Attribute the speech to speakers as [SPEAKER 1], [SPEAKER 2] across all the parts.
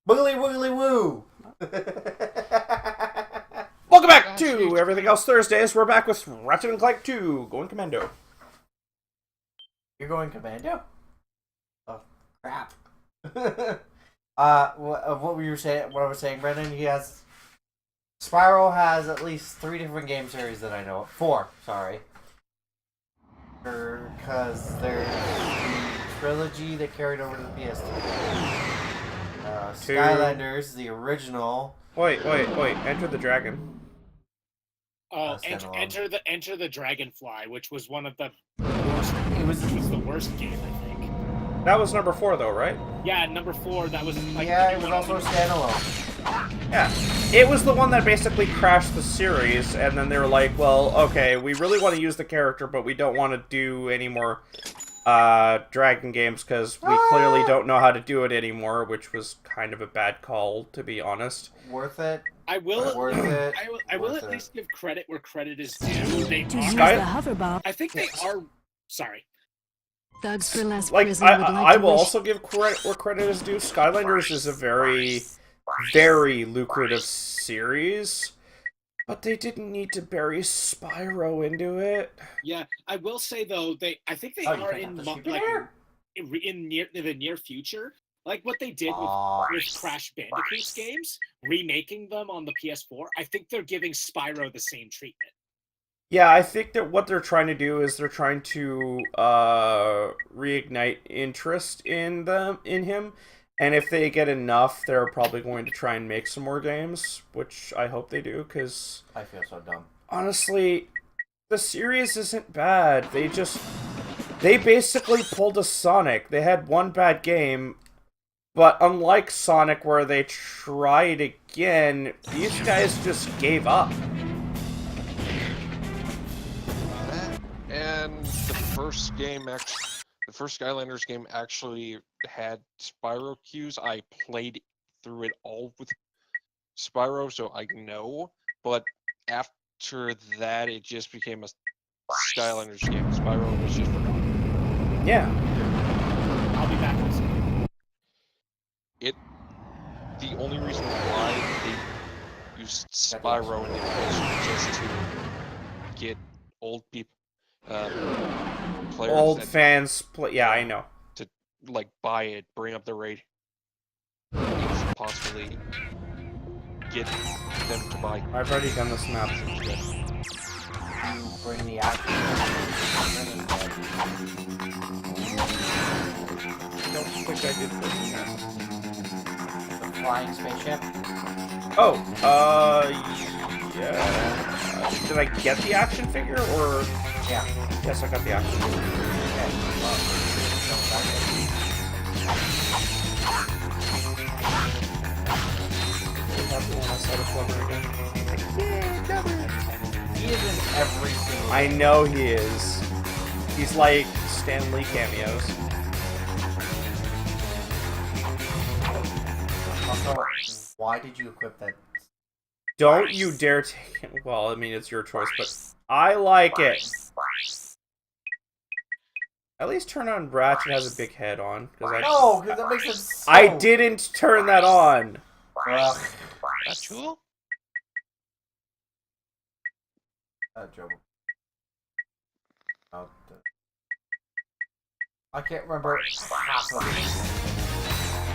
[SPEAKER 1] Boogly woogly woo!
[SPEAKER 2] Welcome back to Everything Else Thursdays. We're back with Ratchet Clank 2, going Commando.
[SPEAKER 1] You're going commando? Oh, crap. What were you saying? What I was saying, Brendan? Spyro has at least 3 different game series that I know of. 4, sorry. Because there's the trilogy that carried over to the PS3. Skylanders, the original.
[SPEAKER 2] Wait. Enter the Dragon.
[SPEAKER 3] Oh, enter the Dragonfly, which was one of the worst. It was the worst game, I think.
[SPEAKER 2] That was number 4, though, right?
[SPEAKER 3] Yeah, number 4. That was like,
[SPEAKER 1] yeah, it was also a standalone.
[SPEAKER 2] Yeah, it was the one that basically crashed the series, and then they were like, "Well, okay, we really want to use the character, but we don't want to do any more Dragon games because we clearly don't know how to do it anymore," which was kind of a bad call, to be honest.
[SPEAKER 1] Worth it.
[SPEAKER 3] I will.
[SPEAKER 1] Worth it.
[SPEAKER 3] I will at least give credit where credit is due. They
[SPEAKER 4] To
[SPEAKER 3] are.
[SPEAKER 4] use the hoverbob.
[SPEAKER 3] I think they are. Sorry.
[SPEAKER 4] Thugs for Less
[SPEAKER 2] Like,
[SPEAKER 4] Prison would like
[SPEAKER 2] I
[SPEAKER 4] to
[SPEAKER 2] will
[SPEAKER 4] wish-
[SPEAKER 2] also give credit where credit is due. Skylanders is a very, very lucrative series, but they didn't need to bury Spyro into it.
[SPEAKER 3] Yeah, I will say though, I think they are in the near future. Like what they did with Crash Bandicoot's games, remaking them on the PS4. I think they're giving Spyro the same treatment.
[SPEAKER 2] Yeah, I think that what they're trying to do is they're trying to reignite interest in him, and if they get enough, they're probably going to try and make some more games, which I hope they do, because
[SPEAKER 1] I feel so dumb.
[SPEAKER 2] Honestly, the series isn't bad. They basically pulled a Sonic. They had one bad game, but unlike Sonic where they tried again, these guys just gave up.
[SPEAKER 5] And the first Skylanders game actually had Spyro cues. I played through it all with Spyro, so I know. But after that, it just became a Skylanders game. Spyro was just forgotten.
[SPEAKER 2] Yeah.
[SPEAKER 3] I'll be back in a second.
[SPEAKER 5] The only reason why they used Spyro in it was just to get old people. Players
[SPEAKER 2] Old fans play. Yeah, I know.
[SPEAKER 5] To like buy it, bring up the rate, possibly get them to buy.
[SPEAKER 2] I've already done this map.
[SPEAKER 1] You bring the action.
[SPEAKER 2] I don't think I did this.
[SPEAKER 1] The flying spaceship.
[SPEAKER 2] Oh, yeah. Did I get the action figure, or?
[SPEAKER 1] Yeah.
[SPEAKER 2] Yes, I got the action figure.
[SPEAKER 1] He is in every single.
[SPEAKER 2] I know he is. He's like Stan Lee cameos.
[SPEAKER 1] Also, why did you equip that?
[SPEAKER 2] Don't you dare take it. Well, I mean, it's your choice, but I like it. At least turn on Ratchet has a big head on.
[SPEAKER 1] No, because that makes it so...
[SPEAKER 2] I didn't turn that on.
[SPEAKER 5] That's cool.
[SPEAKER 1] Joe. I can't remember half of it.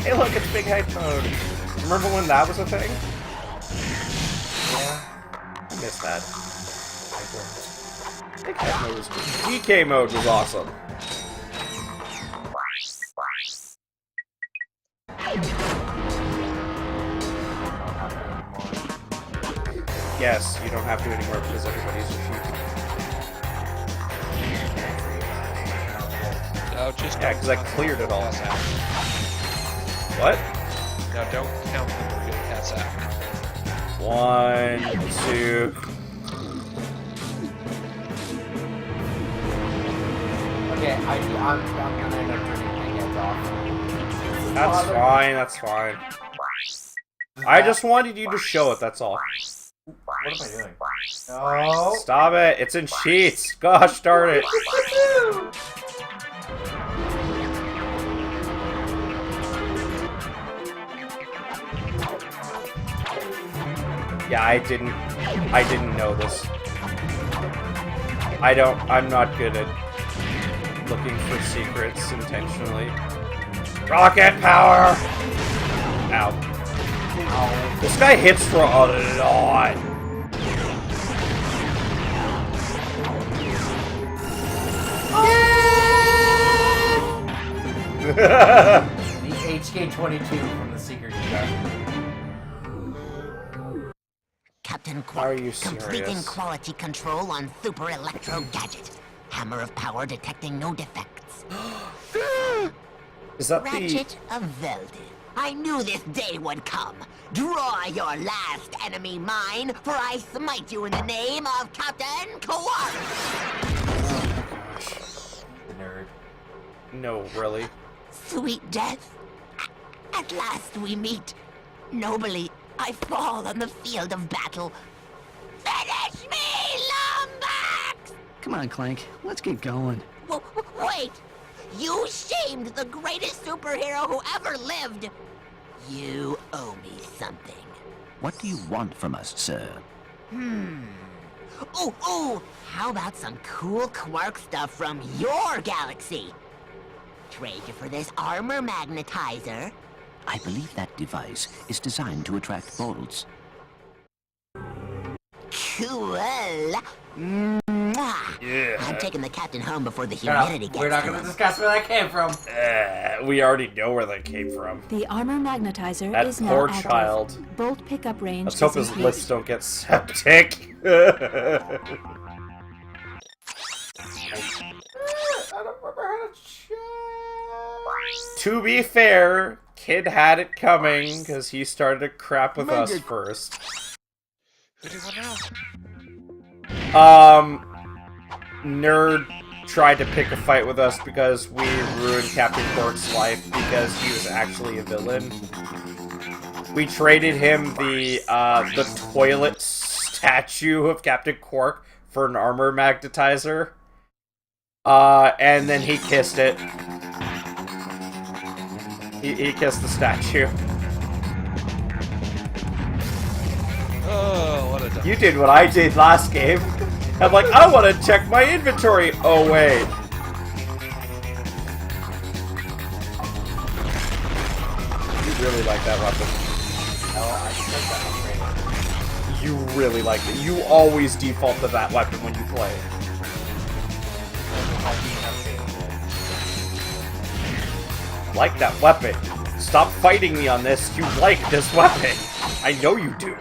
[SPEAKER 2] Hey, look, it's big head mode. Remember when that was a thing?
[SPEAKER 1] Yeah.
[SPEAKER 2] I missed that.
[SPEAKER 1] I did.
[SPEAKER 2] Big head mode was cool. DK mode was awesome. Yes, you don't have to anymore because everybody's cheap.
[SPEAKER 5] No, just
[SPEAKER 2] Yeah, because I cleared it all.
[SPEAKER 5] pass out.
[SPEAKER 2] What?
[SPEAKER 5] Now don't count them or you'll pass out.
[SPEAKER 2] 1, 2.
[SPEAKER 1] Okay, I'm gonna end up turning my heads off.
[SPEAKER 2] That's fine, that's fine. I just wanted you to show it, that's all.
[SPEAKER 1] What am I doing? No.
[SPEAKER 2] Stop it, it's in sheets. Gosh darn it. Yeah, I didn't know this. I'm not good at looking for secrets intentionally. Rocket power! Ow. Ow. This guy hits for a lot.
[SPEAKER 1] The HK-22 from the Secret Detective.
[SPEAKER 6] Captain
[SPEAKER 2] Are
[SPEAKER 6] Quark,
[SPEAKER 2] you
[SPEAKER 6] completing
[SPEAKER 2] serious?
[SPEAKER 6] quality control on Super Electro Gadget. Hammer of power detecting no defects.
[SPEAKER 2] Is that
[SPEAKER 6] Ratchet of Veldy. I knew this day would come. Draw your last enemy mine, for I smite you in the name of Captain Quark!
[SPEAKER 1] The nerd.
[SPEAKER 2] No, really?
[SPEAKER 6] Sweet death. At last we meet. Nobly, I fall on the field of battle. Finish me, Lombax!
[SPEAKER 7] Come on, Clank. Let's get going.
[SPEAKER 6] Wait! You shamed the greatest superhero who ever lived! You owe me something.
[SPEAKER 7] What do you want from us, sir?
[SPEAKER 6] Ooh! How about some cool Quark stuff from your galaxy? Trade you for this armor magnetizer?
[SPEAKER 7] I believe that device is designed to attract bolts.
[SPEAKER 6] Cool! Mwah.
[SPEAKER 2] Yeah.
[SPEAKER 6] I'm taking the captain home before the
[SPEAKER 1] Shut up.
[SPEAKER 6] humidity gets
[SPEAKER 1] We're not
[SPEAKER 6] to
[SPEAKER 1] gonna
[SPEAKER 6] him.
[SPEAKER 1] discuss where that came from.
[SPEAKER 2] We already know where that came from.
[SPEAKER 4] The armor magnetizer
[SPEAKER 2] That
[SPEAKER 4] is now
[SPEAKER 2] poor
[SPEAKER 4] active.
[SPEAKER 2] child.
[SPEAKER 4] Bolt pickup range
[SPEAKER 2] Let's hope
[SPEAKER 4] is
[SPEAKER 2] his
[SPEAKER 4] increased.
[SPEAKER 2] lips don't get septic.
[SPEAKER 1] I don't remember how to check.
[SPEAKER 2] To be fair, Kid had it coming because he started to crap with us first.
[SPEAKER 5] Who do you want now?
[SPEAKER 2] Nerd tried to pick a fight with us because we ruined Captain Quark's life because he was actually a villain. We traded him the toilet statue of Captain Quark for an armor magnetizer. And then he kissed it. He kissed the statue.
[SPEAKER 5] Oh, what a dumb.
[SPEAKER 2] You did what I did last game. I'm like, I want to check my inventory. Oh, wait. You really like that weapon.
[SPEAKER 1] Oh, I said that upgrade.
[SPEAKER 2] You really like it. You always default to that weapon when you play. Like that weapon. Stop fighting me on this. You like this weapon. I know you do.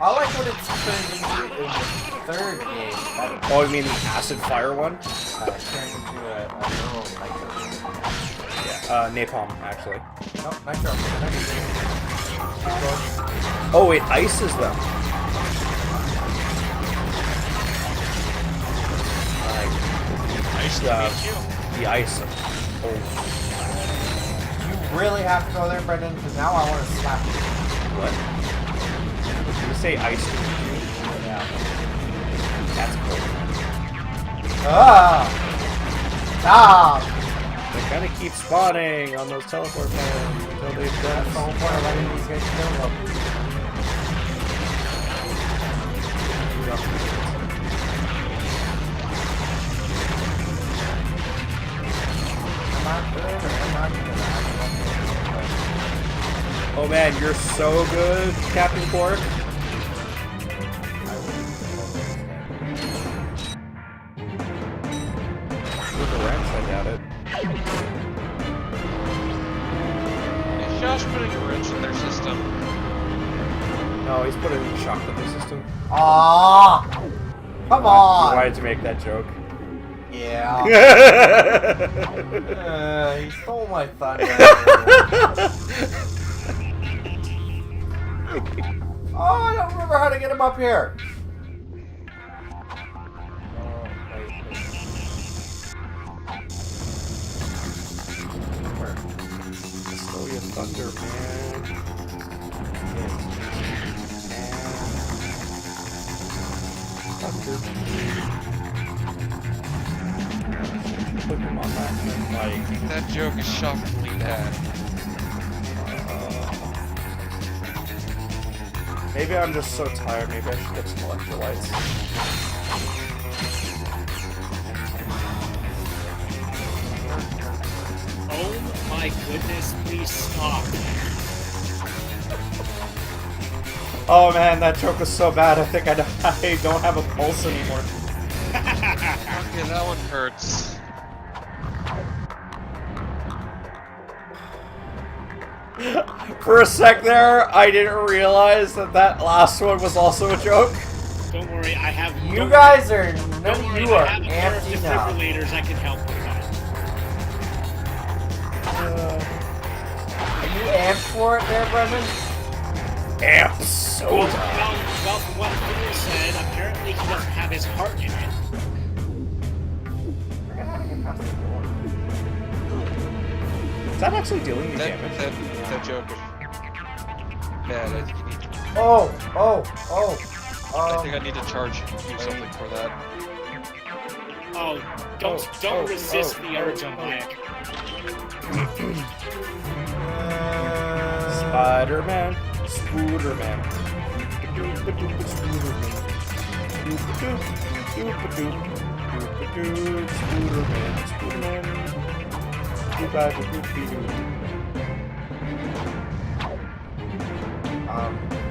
[SPEAKER 1] I like what it's turned into in the third game. That
[SPEAKER 2] Oh, you mean the acid fire one?
[SPEAKER 1] turned into a neural nitro.
[SPEAKER 2] Yeah, napalm, actually.
[SPEAKER 1] Nope, nitro.
[SPEAKER 2] Oh, it ices them.
[SPEAKER 5] Nice to meet you.
[SPEAKER 2] The ice. Oh,
[SPEAKER 1] You really have to go there, Brendan, because now I want to slap you.
[SPEAKER 2] what? Did you say ice?
[SPEAKER 1] Yeah.
[SPEAKER 2] That's cool.
[SPEAKER 1] Ah! Stop!
[SPEAKER 2] They kind of keep spawning on those teleport pads until they've
[SPEAKER 1] That's
[SPEAKER 2] done.
[SPEAKER 1] the whole point of letting these guys kill them. I'm not good, or I'm not good.
[SPEAKER 2] Oh man, you're so good, Captain Quark. With a wrench, I doubt it.
[SPEAKER 5] Is Josh putting a wrench in their system?
[SPEAKER 2] No, he's putting a shock to the system.
[SPEAKER 1] Aww! Come
[SPEAKER 2] I
[SPEAKER 1] on!
[SPEAKER 2] wanted to make that joke.
[SPEAKER 1] Yeah. He stole my thunder. Oh, I don't remember how to get him up here. Oh, wait. Where?
[SPEAKER 2] Stole your thunder, man. Thunder. Put him on that thing, like.
[SPEAKER 5] That joke is shockingly bad.
[SPEAKER 2] Maybe I'm just so tired. Maybe I should get some electrolytes.
[SPEAKER 3] Oh my goodness, please stop.
[SPEAKER 2] Oh man, that joke was so bad. I think I don't have a pulse anymore.
[SPEAKER 5] Okay, that one hurts.
[SPEAKER 2] For a sec there, I didn't realize that that last one was also a joke.
[SPEAKER 3] Don't worry, I have.
[SPEAKER 1] You guys are
[SPEAKER 3] Don't
[SPEAKER 1] none
[SPEAKER 3] worry,
[SPEAKER 1] of you are
[SPEAKER 3] I have a pair of
[SPEAKER 1] amped enough.
[SPEAKER 3] defibrillators. I can help with that.
[SPEAKER 1] Are you amped for it there, Brendan?
[SPEAKER 2] Amp soda.
[SPEAKER 3] Well, from what Peter said, apparently he doesn't have his heart in it.
[SPEAKER 2] Is that actually dealing me
[SPEAKER 5] That,
[SPEAKER 2] damage?
[SPEAKER 5] that joke was bad. I think you need to, I think I need to charge you something for that.
[SPEAKER 3] Oh, don't resist the urge on Mike.
[SPEAKER 2] Spider-Man, Spooderman.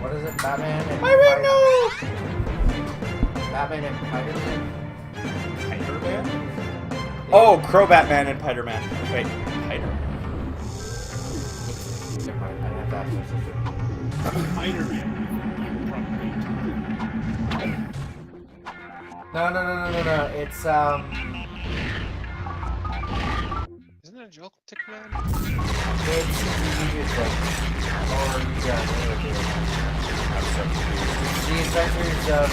[SPEAKER 1] What is it? Batman and
[SPEAKER 2] My ring, no!
[SPEAKER 1] Batman and Spider-Man?
[SPEAKER 2] Spider-Man? Oh, Crow-Batman and Spider-Man. Wait, Spider-Man.
[SPEAKER 1] Never mind, I have that.
[SPEAKER 3] Spider-Man.
[SPEAKER 1] No. It's
[SPEAKER 5] Isn't that a joke, Tick Man?
[SPEAKER 1] it's the adventures of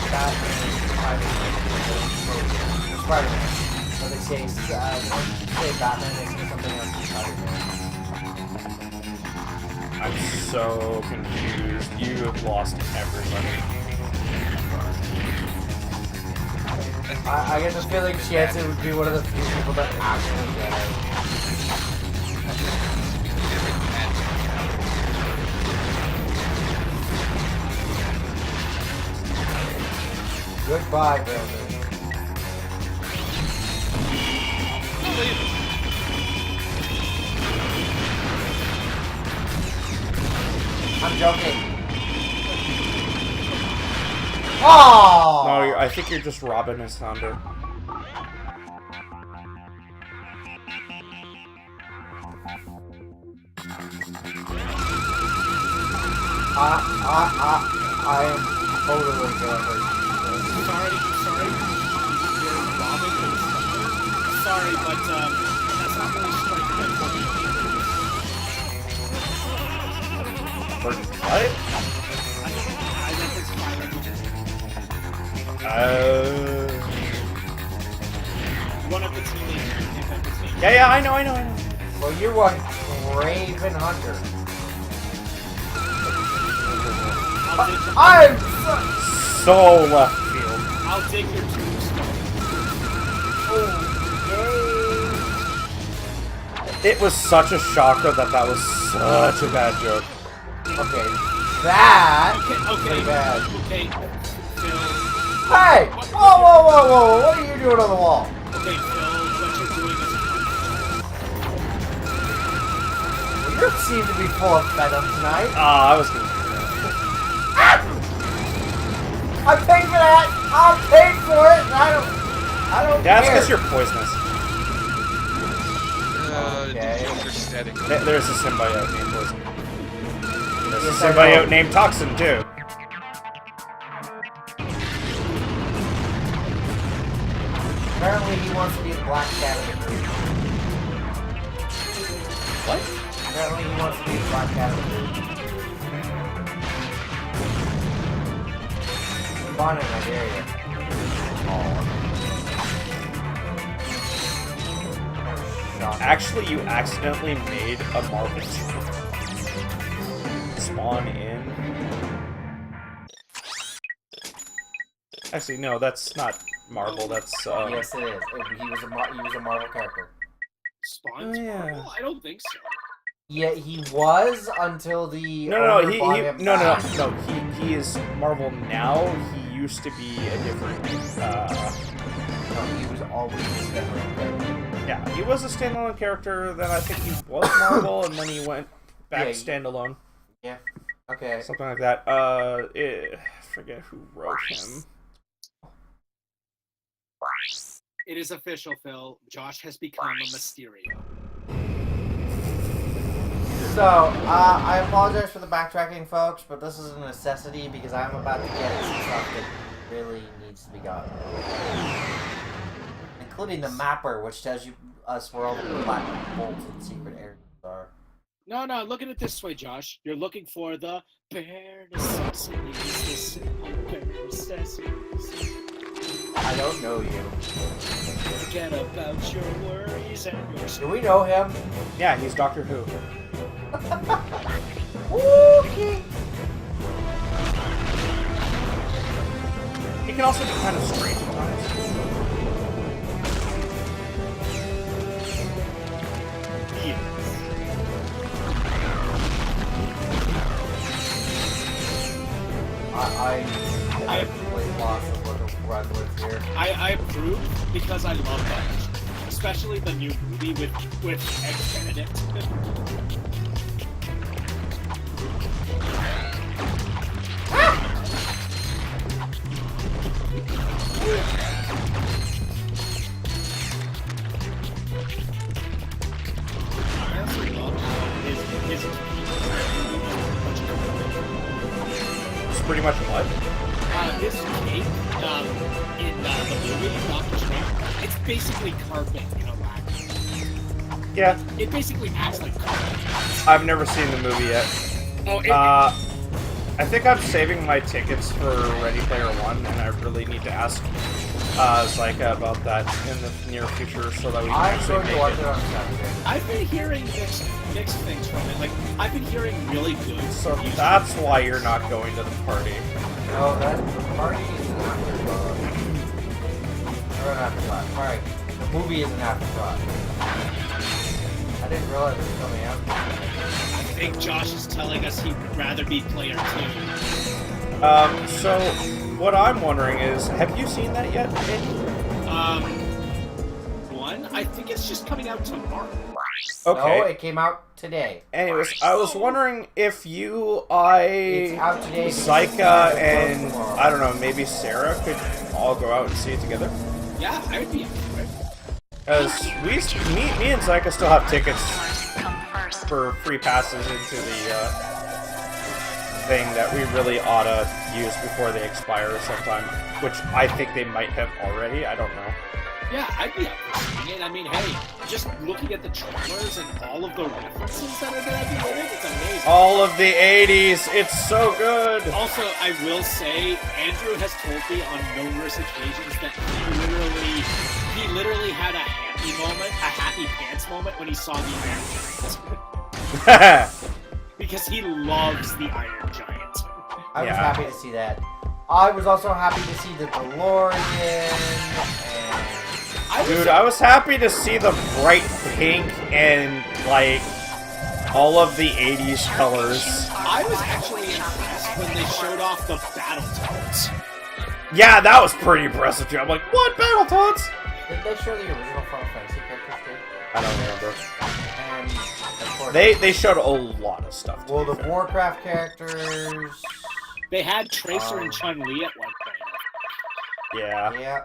[SPEAKER 1] Batman and Spider-Man. When they say Batman, they say something else. Spider-Man.
[SPEAKER 2] I'm so confused. You have lost everybody.
[SPEAKER 1] I get the feeling Jansen would be one of the few people that actually get it. Goodbye, Brandon. I'm joking. Oh!
[SPEAKER 2] No, I think you're just robbing his thunder.
[SPEAKER 1] I am totally gonna hurt you.
[SPEAKER 3] Sorry. You're robbing his thunder. Sorry, but that's not really striking at me.
[SPEAKER 2] What?
[SPEAKER 3] I meant his fire. One of the teenagers. If I'm mistaken.
[SPEAKER 2] Yeah, I know.
[SPEAKER 1] Well, you're one Raven Hunter. I'm
[SPEAKER 2] So left field.
[SPEAKER 3] I'll take your tombstone.
[SPEAKER 2] It was such a shocker that was such a bad joke.
[SPEAKER 1] Okay, that
[SPEAKER 3] Okay.
[SPEAKER 1] pretty bad.
[SPEAKER 3] Okay. Phil.
[SPEAKER 1] Hey! Whoa! What are you doing on the wall?
[SPEAKER 3] Okay, Phil. What you're doing is
[SPEAKER 1] You seem to be full of venom tonight.
[SPEAKER 2] I was gonna.
[SPEAKER 1] I paid for that. I paid for it. And I don't
[SPEAKER 2] Yeah, that's
[SPEAKER 1] care.
[SPEAKER 2] because you're poisonous.
[SPEAKER 1] Okay.
[SPEAKER 5] Joker's static.
[SPEAKER 2] There's a symbiote named Poison. There's a
[SPEAKER 1] Yes, I know.
[SPEAKER 2] symbiote named Toxin, too.
[SPEAKER 1] Apparently he wants to be the black cat of the group.
[SPEAKER 2] What?
[SPEAKER 1] Apparently he wants to be the black cat of the group. Bonnet, I dare you. Shocking.
[SPEAKER 2] Actually, you accidentally made a Marvel spawn in. Actually, no, that's not Marvel. That's
[SPEAKER 1] Yes, it is. He was a Marvel character.
[SPEAKER 3] Spawn's
[SPEAKER 2] Oh, yeah.
[SPEAKER 3] Marvel? I don't think so.
[SPEAKER 1] Yeah, he was until the
[SPEAKER 2] No,
[SPEAKER 1] owner bought him back.
[SPEAKER 2] He is Marvel now. He used to be a different.
[SPEAKER 1] No, he was always a standalone character.
[SPEAKER 2] Yeah, he was a standalone character. Then I think he was Marvel, and then he went back
[SPEAKER 1] Yeah,
[SPEAKER 2] standalone.
[SPEAKER 1] Yeah. Okay.
[SPEAKER 2] Something like that. Forget who wrote him.
[SPEAKER 3] It is official, Phil. Josh has become a Mysterio.
[SPEAKER 1] So, I apologize for the backtracking, folks, but this is a necessity because I'm about to get some stuff that really needs to be gotten. Including the mapper, which tells you us where all the black bolts and secret areas are.
[SPEAKER 3] No, look at it this way, Josh. You're looking for the bare necessities, the simple bare necessities.
[SPEAKER 1] I don't know you.
[SPEAKER 3] Forget about your worries and your
[SPEAKER 1] Do we know him?
[SPEAKER 2] Yeah, he's Doctor Who.
[SPEAKER 1] Okay.
[SPEAKER 2] He can also be kind of strange at times.
[SPEAKER 1] I have completely lost what the run with here.
[SPEAKER 3] I approve because I love that, especially the new movie with ex-Benedict. I also love how his
[SPEAKER 2] It's pretty much what?
[SPEAKER 3] his cape in the movie Doctor Strange, it's basically carpet in a lab.
[SPEAKER 2] Yeah,
[SPEAKER 3] It basically acts like carpet.
[SPEAKER 2] I've never seen the movie yet.
[SPEAKER 3] Oh,
[SPEAKER 2] I think I'm saving my tickets for Ready Player One, and I really need to ask Zyka about that in the near future so that we can
[SPEAKER 1] I'm
[SPEAKER 2] actually
[SPEAKER 1] going to
[SPEAKER 2] make
[SPEAKER 1] watch
[SPEAKER 2] it.
[SPEAKER 1] it on Saturday.
[SPEAKER 3] I've been hearing mixed things from it. Like, I've been hearing really good.
[SPEAKER 2] So
[SPEAKER 3] reviews.
[SPEAKER 2] that's why you're not going to the party.
[SPEAKER 1] No, that party is an afterthought. Or an afterthought. Sorry. The movie is an afterthought. I didn't realize it was coming out.
[SPEAKER 3] I think Josh is telling us he'd rather be player 2.
[SPEAKER 2] So what I'm wondering is, have you seen that yet?
[SPEAKER 3] One, I think it's just coming out tomorrow.
[SPEAKER 2] Okay.
[SPEAKER 1] No, it came out today.
[SPEAKER 2] Anyways, I was wondering if you,
[SPEAKER 1] It's out today.
[SPEAKER 2] Zyka, and I don't know, maybe Sarah could all go out and see it together.
[SPEAKER 3] Yeah, I would be up for it.
[SPEAKER 2] Because me and Zyka still have tickets for free passes into the thing that we really ought to use before they expire sometime. Which I think they might have already. I don't know.
[SPEAKER 3] Yeah, I'd be up for seeing it. I mean, hey, just looking at the trailers and all of the references that are going to be in it, it's amazing.
[SPEAKER 2] All of the 80s, it's so good!
[SPEAKER 3] Also, I will say, Andrew has told me on numerous occasions that he literally had a happy pants moment when he saw the Iron Giant. Because he loves the Iron Giant.
[SPEAKER 1] I was
[SPEAKER 2] Yeah.
[SPEAKER 1] happy to see that. I was also happy to see the DeLorean. And
[SPEAKER 2] Dude, I was happy to see the bright pink and, like, all of the 80s colors.
[SPEAKER 3] I was actually impressed when they showed off the Battletoads.
[SPEAKER 2] Yeah, that was pretty impressive, too. I'm like, what, Battletoads?
[SPEAKER 1] did they show the original Final Fantasy characters too?
[SPEAKER 2] I don't remember.
[SPEAKER 1] And of course,
[SPEAKER 2] They showed a lot of stuff. to
[SPEAKER 1] World
[SPEAKER 2] be
[SPEAKER 1] of
[SPEAKER 2] fair.
[SPEAKER 1] Warcraft characters.
[SPEAKER 3] They had Tracer and Chun-Li at one point.
[SPEAKER 2] Yeah.
[SPEAKER 1] Yeah.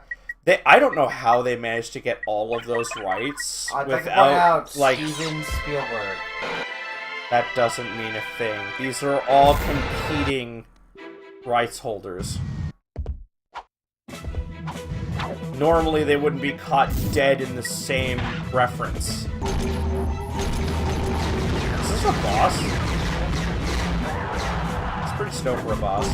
[SPEAKER 2] I don't know how they managed to get all of those rights
[SPEAKER 1] I'd like to point
[SPEAKER 2] without,
[SPEAKER 1] out
[SPEAKER 2] like,
[SPEAKER 1] Steven Spielberg.
[SPEAKER 2] that doesn't mean a thing. These are all competing rights holders. Normally, they wouldn't be caught dead in the same reference. Is this a boss? It's pretty snow for a boss.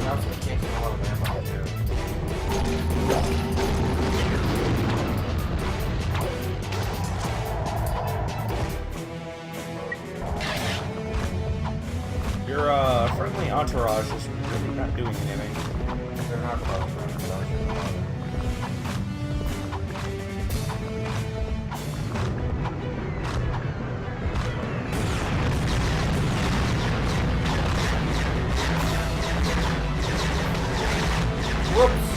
[SPEAKER 1] That was kicking a lot of ammo too.
[SPEAKER 2] Entourage is really not doing anything.
[SPEAKER 1] They're not close. Whoops!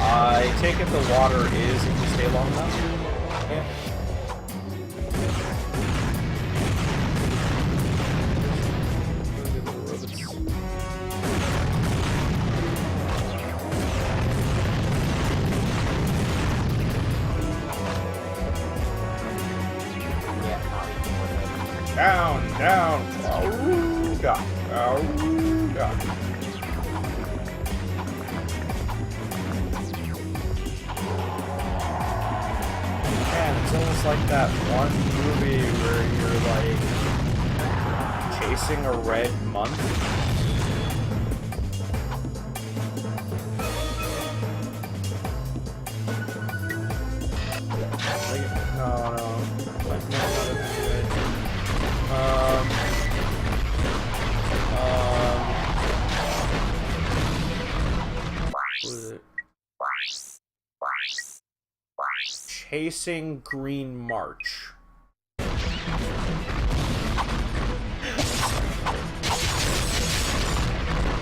[SPEAKER 2] I take it the water is if you stay long enough.
[SPEAKER 1] Yeah.
[SPEAKER 2] Down, down, Auga, Auga. Man, it's almost like that one movie where you're like chasing a red month. No, no. Like, no, not as good. What is it? Chasing Green March.
[SPEAKER 1] You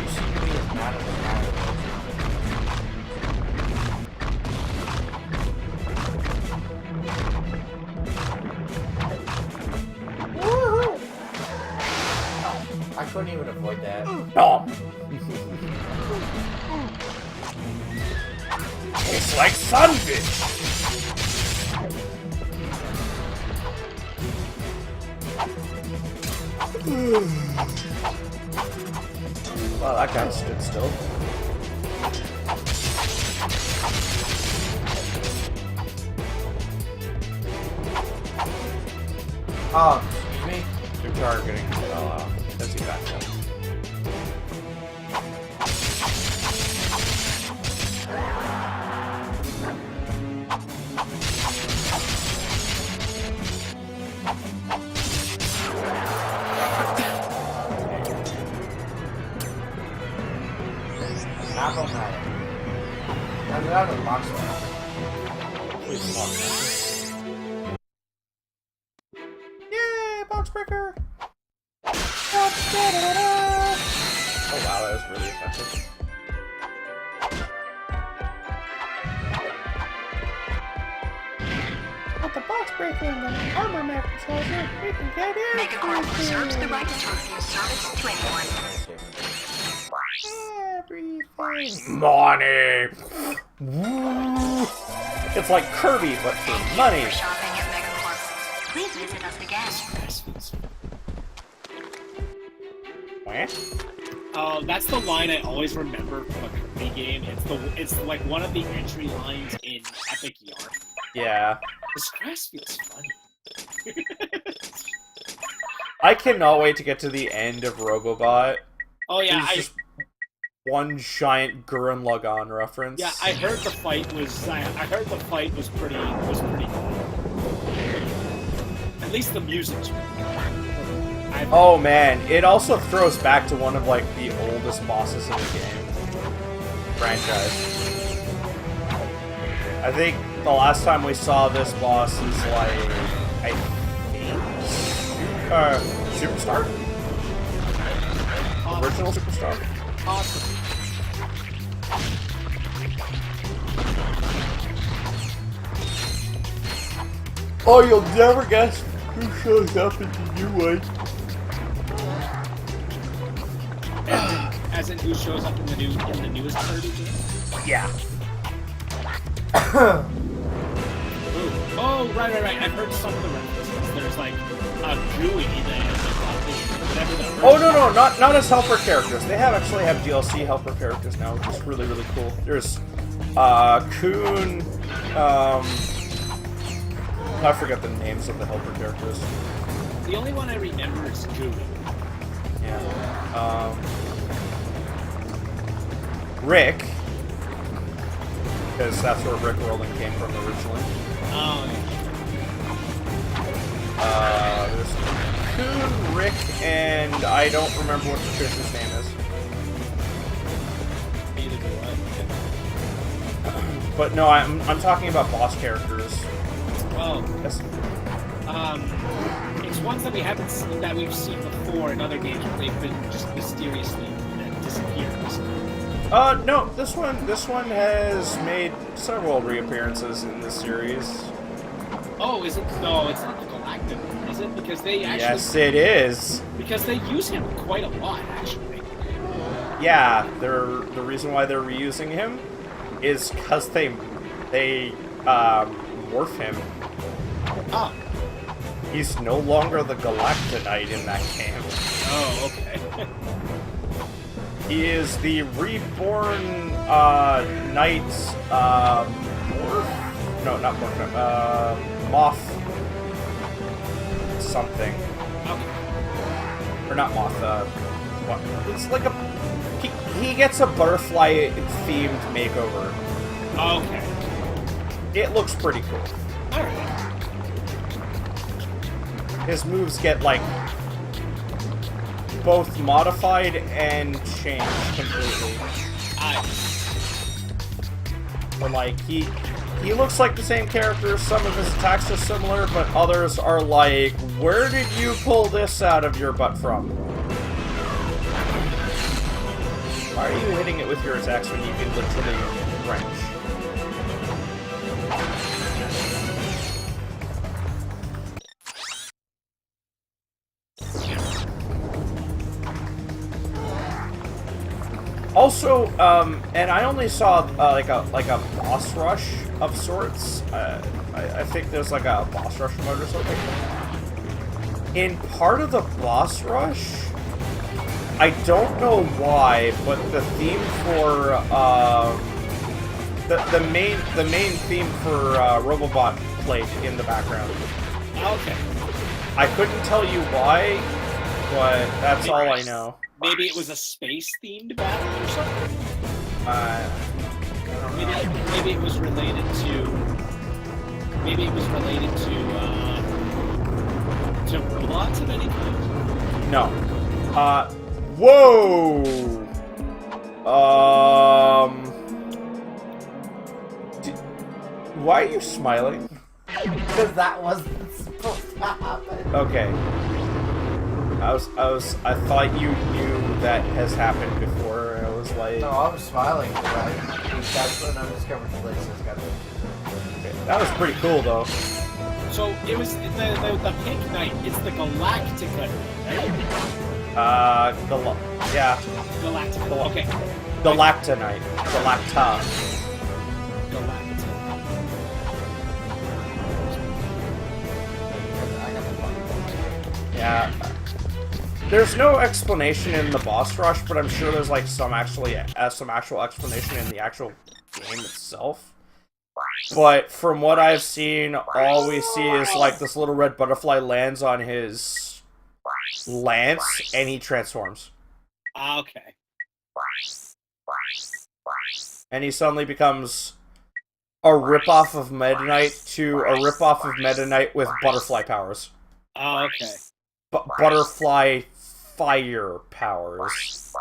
[SPEAKER 1] seem to be as mad as a cat. Woohoo! I couldn't even avoid that.
[SPEAKER 2] Oh. Tastes like sunfish. Well, that guy stood still.
[SPEAKER 1] Excuse me?
[SPEAKER 2] You're targeting. Does he back up?
[SPEAKER 1] Not gonna matter. I'm out of the box now.
[SPEAKER 2] Please walk. Yay, box breaker! Oh wow, that was really effective. With the box breaker and the armor magnetizer, we can get in.
[SPEAKER 6] Megacorp reserves the right to refuse service to anyone.
[SPEAKER 2] Everything. Money! Woo. It's like Kirby, but for money.
[SPEAKER 6] For shopping at Megacorp. Please visit us again.
[SPEAKER 2] What?
[SPEAKER 3] Oh, that's the line I always remember from a Kirby game. It's like one of the entry lines in Epic Yarn.
[SPEAKER 2] Yeah.
[SPEAKER 3] This grass feels funny.
[SPEAKER 2] I cannot wait to get to the end of Robobot.
[SPEAKER 3] Oh yeah,
[SPEAKER 2] It's just one giant Gurren Lagann reference.
[SPEAKER 3] yeah, I heard the fight was. I heard the fight was pretty good. At least the music's really good.
[SPEAKER 2] Oh man, it also throws back to one of like the oldest bosses in the game franchise. I think the last time we saw this boss is like, I think, Superstar? Original Superstar?
[SPEAKER 3] Awesome.
[SPEAKER 2] Oh, you'll never guess who shows up in the new one.
[SPEAKER 3] As in who shows up in the newest Kirby game?
[SPEAKER 2] Yeah.
[SPEAKER 3] Ooh. Oh, right. I've heard some of the references. There's like Gooey, whatever the.
[SPEAKER 2] Oh no, not as helper characters. They actually have DLC helper characters now, which is really cool. There's Coon, I forget the names of the helper characters.
[SPEAKER 3] The only one I remember is Gooey.
[SPEAKER 2] Yeah. Rick, because that's where Rick Rolling came from originally.
[SPEAKER 3] Oh.
[SPEAKER 2] There's Coon, Rick, and I don't remember what Patricia's name is.
[SPEAKER 3] Neither do I.
[SPEAKER 2] But no, I'm talking about boss characters.
[SPEAKER 3] Oh,
[SPEAKER 2] Yes.
[SPEAKER 3] it's ones that we haven't seen, that we've seen before in other games where they've been just mysteriously disappeared.
[SPEAKER 2] No, this one has made several reappearances in this series.
[SPEAKER 3] Oh, is it? No, it's not the Galactic, is it? Because they actually.
[SPEAKER 2] Yes, it is.
[SPEAKER 3] Because they use him quite a lot, actually.
[SPEAKER 2] Yeah, the reason why they're reusing him is because they morph him.
[SPEAKER 3] Ah.
[SPEAKER 2] He's no longer the Galactonite in that game.
[SPEAKER 3] Oh, okay.
[SPEAKER 2] He is the reborn knight morph? No, not morph. Moth something.
[SPEAKER 3] Okay.
[SPEAKER 2] Or not moth. What? It's like a. He gets a butterfly themed makeover.
[SPEAKER 3] Okay.
[SPEAKER 2] It looks pretty cool.
[SPEAKER 3] Alright.
[SPEAKER 2] His moves get like both modified and changed completely. Or like he looks like the same character. Some of his attacks are similar, but others are like, where did you pull this out of your butt from? Why are you hitting it with your attacks when you can literally wrench? Also, and I only saw like a boss rush of sorts. I think there's like a boss rush mode or something. In part of the boss rush, I don't know why, but the theme for the main theme for Robobot played in the background.
[SPEAKER 3] Okay.
[SPEAKER 2] I couldn't tell you why, but that's all I know.
[SPEAKER 3] Maybe it was a space-themed battle or something? Maybe it was related to... Maybe it was related to robots of any kind?
[SPEAKER 2] No. Whoa! Why are you smiling?
[SPEAKER 1] Because that wasn't supposed to happen.
[SPEAKER 2] Okay. I thought you knew that has happened before, and I was like...
[SPEAKER 1] No, I was smiling. That's an undiscovered place.
[SPEAKER 2] Okay. That was pretty cool, though.
[SPEAKER 3] So, it was the Pink Knight. It's the Galactica, right?
[SPEAKER 2] Yeah.
[SPEAKER 3] Galactica, okay.
[SPEAKER 2] Galactonite. Galacta. Yeah. There's no explanation in the boss rush, but I'm sure there's like some actual explanation in the actual game itself. But from what I've seen, all we see is like this little red butterfly lands on his lance, and he transforms.
[SPEAKER 3] Okay.
[SPEAKER 2] And he suddenly becomes a ripoff of Meta Knight to a ripoff of Meta Knight with butterfly powers.
[SPEAKER 3] Okay.
[SPEAKER 2] Butterfly fire powers.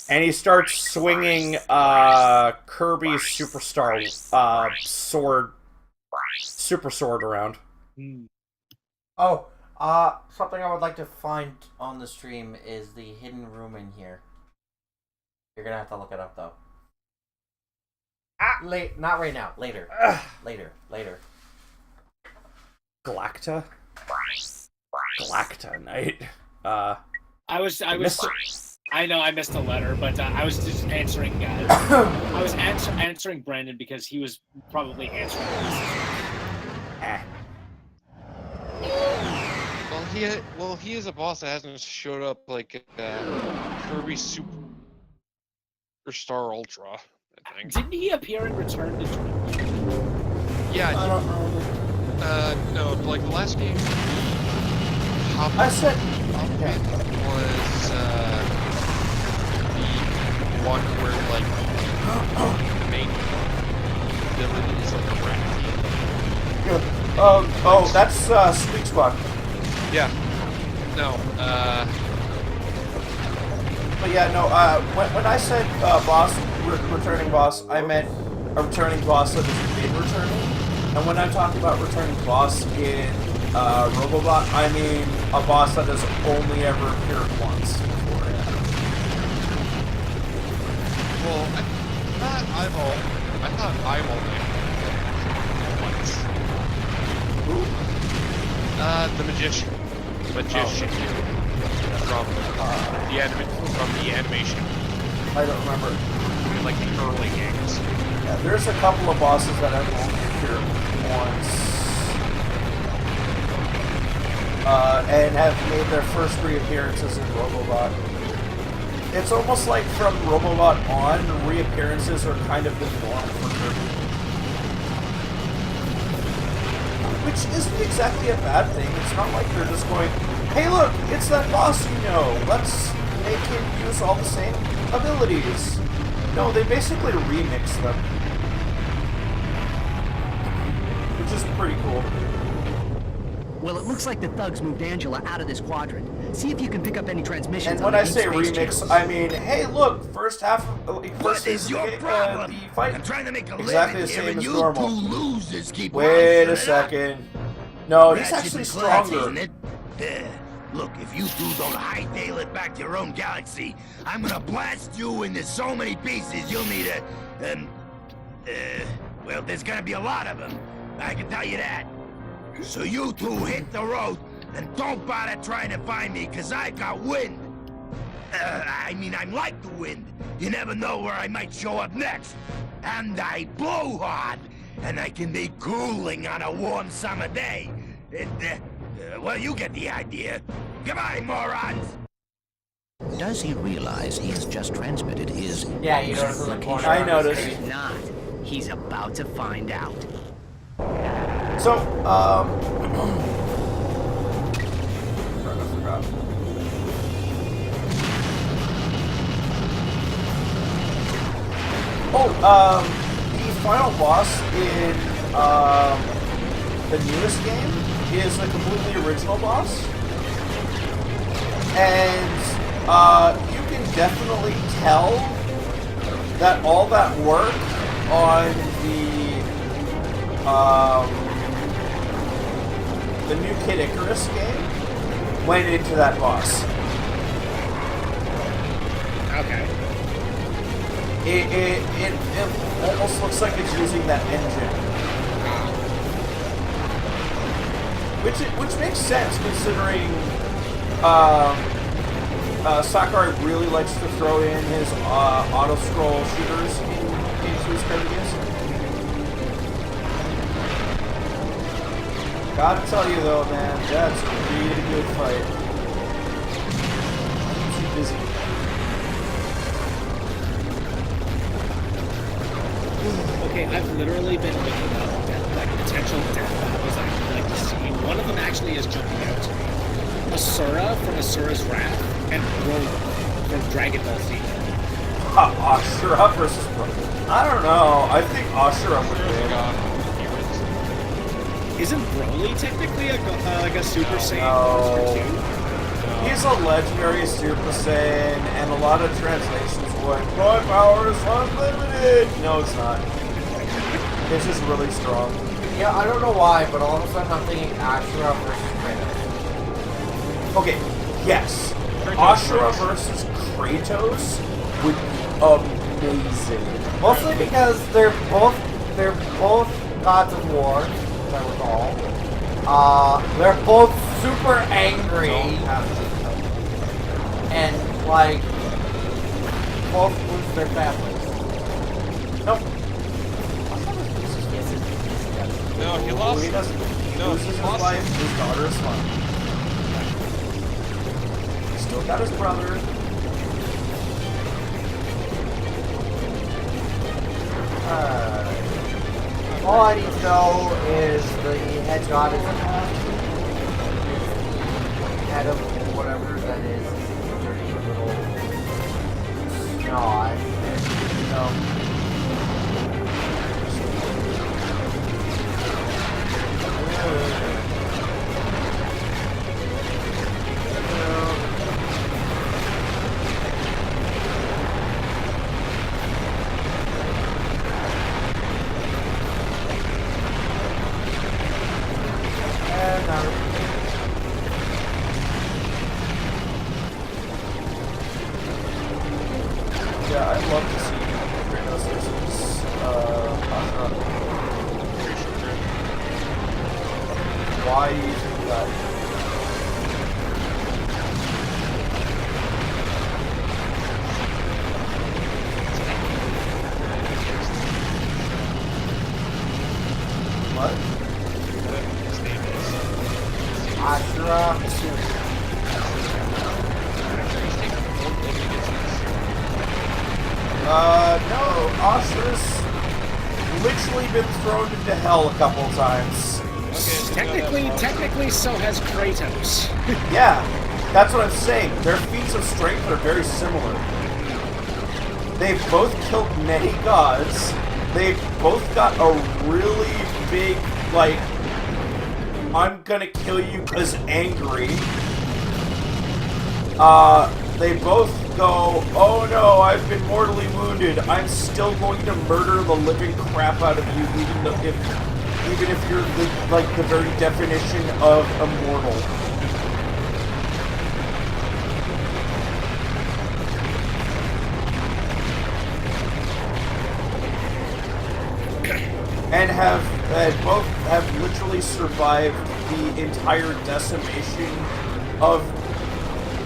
[SPEAKER 2] And he starts swinging Kirby's Superstar sword, Super Sword around.
[SPEAKER 1] Oh, something I would like to find on the stream is the hidden room in here. You're gonna have to look it up though. Not right now. Later. Later.
[SPEAKER 2] Galacta? Galacta Knight.
[SPEAKER 3] I know I missed a letter, but I was just answering. I was answering Brandon because he was probably answering.
[SPEAKER 5] Well, he is a boss that hasn't showed up like Kirby Superstar Ultra. I think.
[SPEAKER 3] Didn't he appear in Return to Dreamland?
[SPEAKER 5] Yeah. No, like the last game.
[SPEAKER 2] I said.
[SPEAKER 5] Okay. Was the one where like the main villain is like a rat.
[SPEAKER 2] Oh, that's Squeak Squad.
[SPEAKER 5] Yeah. No.
[SPEAKER 2] But yeah, no. When I said boss, returning boss, I meant a returning boss that has been returning. And when I'm talking about returning boss in Robobot, I mean a boss that has only ever appeared once before.
[SPEAKER 5] Well, I thought I've only once.
[SPEAKER 2] Who?
[SPEAKER 5] The magician. Magician. From the animation.
[SPEAKER 2] I don't remember.
[SPEAKER 5] Like the early games.
[SPEAKER 2] Yeah, there's a couple of bosses that have only appeared once. And have made their first reappearances in Robobot. It's almost like from Robobot on, reappearances are kind of the norm for Kirby. Which isn't exactly a bad thing. It's not like they're just going, hey look, it's that boss you know, let's make him use all the same abilities. No, they basically remix them. Which is pretty cool.
[SPEAKER 7] Well, it looks like the thugs moved Angela out of this quadrant. See if you can pick up any transmissions.
[SPEAKER 2] And
[SPEAKER 7] on
[SPEAKER 2] when
[SPEAKER 7] the
[SPEAKER 2] I
[SPEAKER 7] deep
[SPEAKER 2] say
[SPEAKER 7] space
[SPEAKER 2] remix,
[SPEAKER 7] channels.
[SPEAKER 2] I mean, hey, look, first half, first
[SPEAKER 8] Is your problem?
[SPEAKER 2] the fight
[SPEAKER 8] I'm trying to make a
[SPEAKER 2] exactly
[SPEAKER 8] living
[SPEAKER 2] the
[SPEAKER 8] here,
[SPEAKER 2] same
[SPEAKER 8] and
[SPEAKER 2] as
[SPEAKER 8] you
[SPEAKER 2] normal.
[SPEAKER 8] two losers keep
[SPEAKER 2] Wait
[SPEAKER 8] on
[SPEAKER 2] a second. No, he's
[SPEAKER 8] Ratchet
[SPEAKER 2] actually
[SPEAKER 8] and Clank,
[SPEAKER 2] stronger.
[SPEAKER 8] isn't it? Yeah. Look, if you two don't hightail it back to your own galaxy, I'm gonna blast you into so many pieces you'll need a, well, there's gonna be a lot of them. I can tell you that. So you two hit the road and don't bother trying to find me, cause I got wind. I mean, I'm like the wind. You never know where I might show up next. And I blow hard, and I can be cooling on a warm summer day. Well, you get the idea. Goodbye, morons!
[SPEAKER 7] Does he realize he has just transmitted his...
[SPEAKER 1] Yeah, you notice in the corner.
[SPEAKER 2] I noticed.
[SPEAKER 7] If not, he's about to find out.
[SPEAKER 2] So, I forgot. Oh, the final boss in the newest game is a completely original boss, and you can definitely tell that all that work on the new Kid Icarus game went into that boss.
[SPEAKER 3] Okay.
[SPEAKER 2] It almost looks like it's using that engine. Which makes sense considering Sakurai really likes to throw in his auto-scroll shooters into his Kirby games. Gotta tell you though, man, that's a really good fight. Keeps you busy.
[SPEAKER 3] Okay, I've literally been looking up like potential death battles that I'd like to see. One of them actually is jumping out to me. Asura from Asura's Wrath and Broly from Dragon Ball Z.
[SPEAKER 2] Ashura versus Broly. I don't know. I think Ashura would win.
[SPEAKER 3] Isn't Broly technically like a Super Saiyan
[SPEAKER 2] No.
[SPEAKER 3] monster too?
[SPEAKER 2] He's a legendary Super Saiyan, and a lot of translations going, my power is unlimited! No, it's not. It's just really strong.
[SPEAKER 1] Yeah, I don't know why, but all of a sudden I'm thinking Ashura versus Kratos.
[SPEAKER 2] Okay, yes. Ashura versus Kratos would be amazing.
[SPEAKER 1] Mostly because they're both gods of war, as I recall. They're both super angry. And like both lose their families.
[SPEAKER 2] Nope.
[SPEAKER 5] No, he
[SPEAKER 2] Oh,
[SPEAKER 5] lost.
[SPEAKER 2] he doesn't. He
[SPEAKER 5] No,
[SPEAKER 2] loses
[SPEAKER 5] he
[SPEAKER 2] his
[SPEAKER 5] lost.
[SPEAKER 2] life. His daughter is fine. He's still got his brother.
[SPEAKER 1] All I need to know is the head god is head of whatever that is. Dirty little snot. And, you know,
[SPEAKER 2] why you think that. What?
[SPEAKER 5] His name is.
[SPEAKER 1] Ashura.
[SPEAKER 2] No, Ashura's literally been thrown into hell a couple times.
[SPEAKER 3] Technically, so has Kratos.
[SPEAKER 2] Yeah, that's what I'm saying. Their feats of strength are very similar. They've both killed many gods. They've both got a really big, like, I'm gonna kill you 'cause angry. They both go, oh no, I've been mortally wounded. I'm still going to murder the living crap out of you, even if you're the very definition of immortal. And both have literally survived the entire decimation of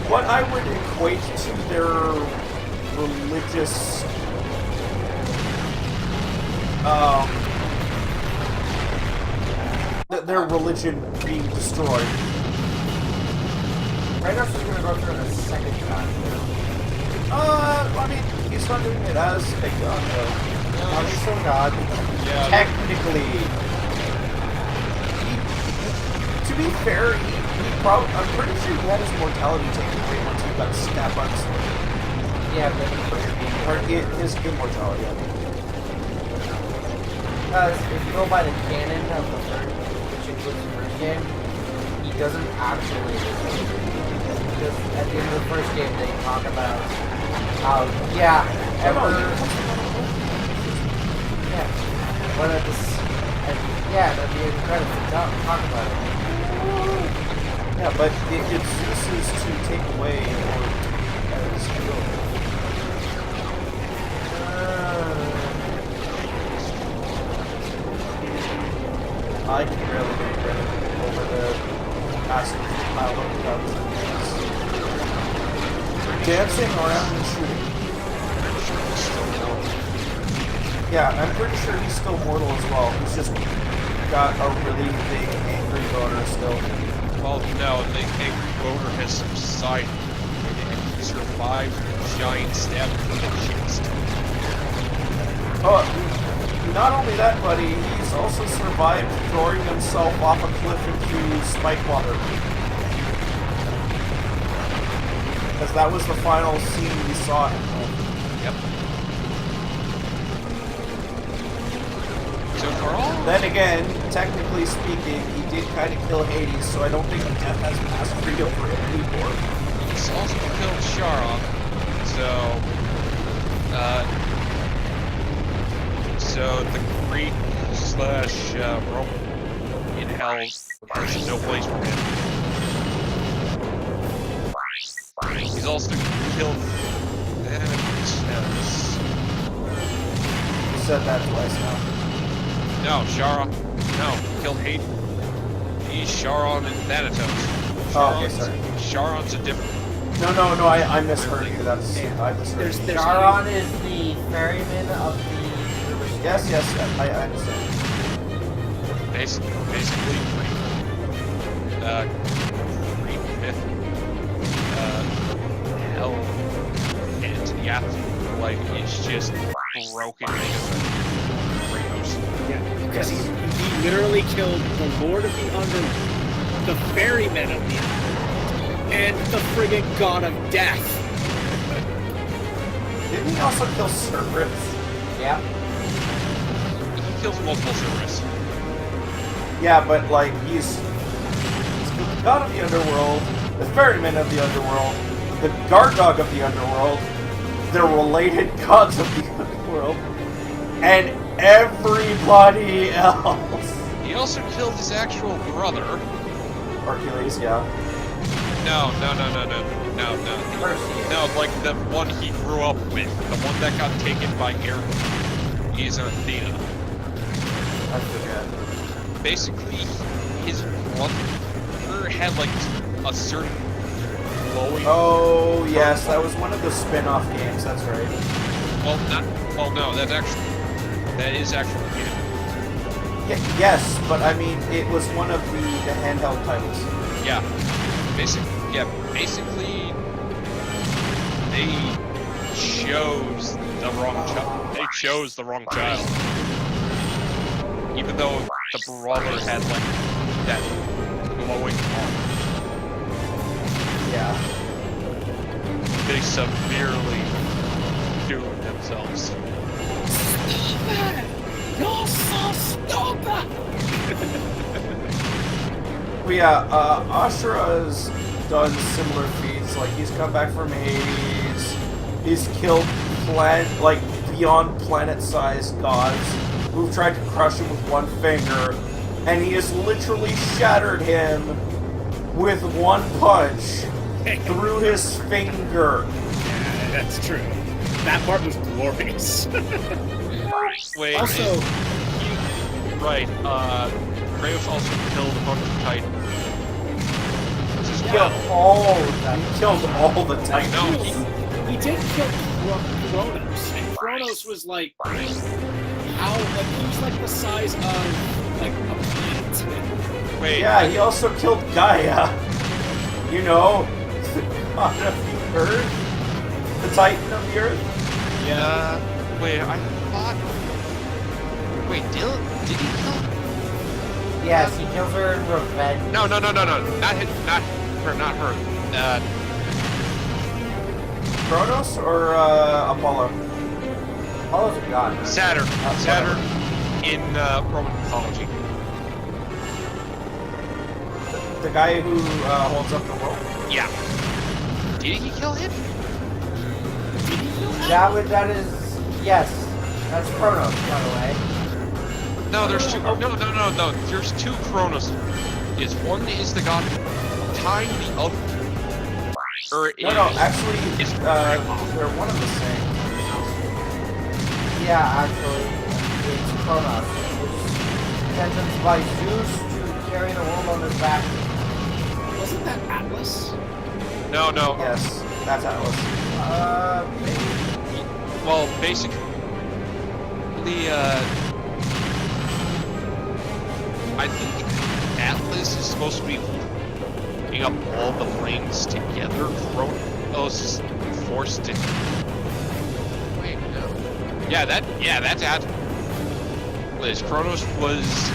[SPEAKER 2] what I would equate to their religious their religion being destroyed.
[SPEAKER 1] Kratos is gonna go through the second time.
[SPEAKER 2] I mean, he's not doing it as a god, though.
[SPEAKER 1] No, he's still God.
[SPEAKER 5] Yeah.
[SPEAKER 2] Technically. To be fair, I'm pretty sure he had his mortality taken away once he got stabbed by the sword.
[SPEAKER 1] Yeah, but he put your being
[SPEAKER 2] Or his immortality, I mean.
[SPEAKER 1] Because if you go by the canon of the first, which includes the first game, he doesn't actually live. Because at the end of the first game, they talk about how, yeah, yeah, but at the end of the credits, they talk about it.
[SPEAKER 2] Yeah, but it's Zeus's to take away or as kill. I can barely get credit over the massive pile of guns and things. Dancing around and shooting. Yeah, I'm pretty sure he's still mortal as well. He's just got a really big angry boner still.
[SPEAKER 5] Well, no, the angry boner has subsided, and he survived the giant stab to the chest.
[SPEAKER 2] Oh, not only that, buddy, he's also survived throwing himself off a cliff into spike water. Because that was the final scene we saw him.
[SPEAKER 5] Yep. So for all...
[SPEAKER 2] Then again, technically speaking, he did kind of kill Hades, so I don't think death has mastery over him anymore.
[SPEAKER 5] He's also killed Shara, so the Greek / Roman in hell, there's no place for him. He's also killed...
[SPEAKER 2] You said that twice now.
[SPEAKER 5] No, Shara. No, killed Hades. He's Charon and Thanatos.
[SPEAKER 2] Oh, okay, sorry.
[SPEAKER 5] Charon's a different...
[SPEAKER 2] No, I misheard you. I misheard you.
[SPEAKER 1] Charon is the ferryman of the...
[SPEAKER 2] Yes, I understand.
[SPEAKER 5] Basically, Greek myth, hell, and the afterlife is just broken Kratos.
[SPEAKER 3] Yeah, because he literally killed the Lord of the Underworld, the ferryman of the Underworld, and the friggin' god of death.
[SPEAKER 2] Didn't he also kill Cerberus?
[SPEAKER 1] Yeah.
[SPEAKER 5] He kills multiple Cerberus.
[SPEAKER 2] Yeah, but like he's the god of the underworld, the ferryman of the underworld, the guard dog of the underworld, the related gods of the underworld, and everybody else.
[SPEAKER 5] He also killed his actual brother.
[SPEAKER 2] Hercules, yeah.
[SPEAKER 5] No, like the one he grew up with, the one that got taken by Ares. He's Athena.
[SPEAKER 2] I forget.
[SPEAKER 5] basically, his brother had like a certain glowing.
[SPEAKER 2] Oh yes, that was one of the spin-off games. That's right.
[SPEAKER 5] Well, not. Well, no, that is actually canon.
[SPEAKER 2] Yes, but I mean, it was one of the handheld titles.
[SPEAKER 5] Yeah. Basically, they chose the wrong child. They chose the wrong child. Even though the brother had like that glowing arm.
[SPEAKER 2] Yeah.
[SPEAKER 5] They severely doomed themselves.
[SPEAKER 3] Steven! You're so stupid!
[SPEAKER 2] But yeah, Ashura's done similar feats. Like, he's come back from Hades. He's killed beyond planet-sized gods who've tried to crush him with one finger, and he has literally shattered him with one punch through his finger.
[SPEAKER 3] Yeah, that's true. That part was glorious.
[SPEAKER 5] Wait.
[SPEAKER 3] Also,
[SPEAKER 5] Right. Kratos also killed a bunch of Titans.
[SPEAKER 2] He killed all the Titans.
[SPEAKER 5] No,
[SPEAKER 3] he did kill Kronos, and Kronos was like, he was like the size of like a planet.
[SPEAKER 5] wait.
[SPEAKER 2] Yeah, he also killed Gaia. You know, God of the Earth, the Titan of the Earth.
[SPEAKER 5] Yeah. Wait, I thought. Wait, did he kill?
[SPEAKER 1] Yes, he kills her in revenge.
[SPEAKER 5] No. Not her.
[SPEAKER 2] Kronos or Apollo?
[SPEAKER 1] Apollo's a god. Right?
[SPEAKER 5] Saturn. Saturn in Roman mythology.
[SPEAKER 2] The guy who holds up the world?
[SPEAKER 5] Yeah. Did he kill him?
[SPEAKER 1] That is, yes. That's Kronos, by the way.
[SPEAKER 5] No, there's two. No. There's two Kronos. One is the god tying the other.
[SPEAKER 2] No, actually,
[SPEAKER 5] it's
[SPEAKER 2] they're one and the same.
[SPEAKER 1] Yeah, actually, it's Kronos. It's sentenced by Zeus to carry the world on his back.
[SPEAKER 3] Wasn't that Atlas?
[SPEAKER 5] No.
[SPEAKER 2] Yes, that's Atlas.
[SPEAKER 1] Maybe.
[SPEAKER 5] Well, basically, I think Atlas is supposed to be putting up all the planes together. Kronos is forced to. Wait, no. Yeah, that's Atlas. Kronos was,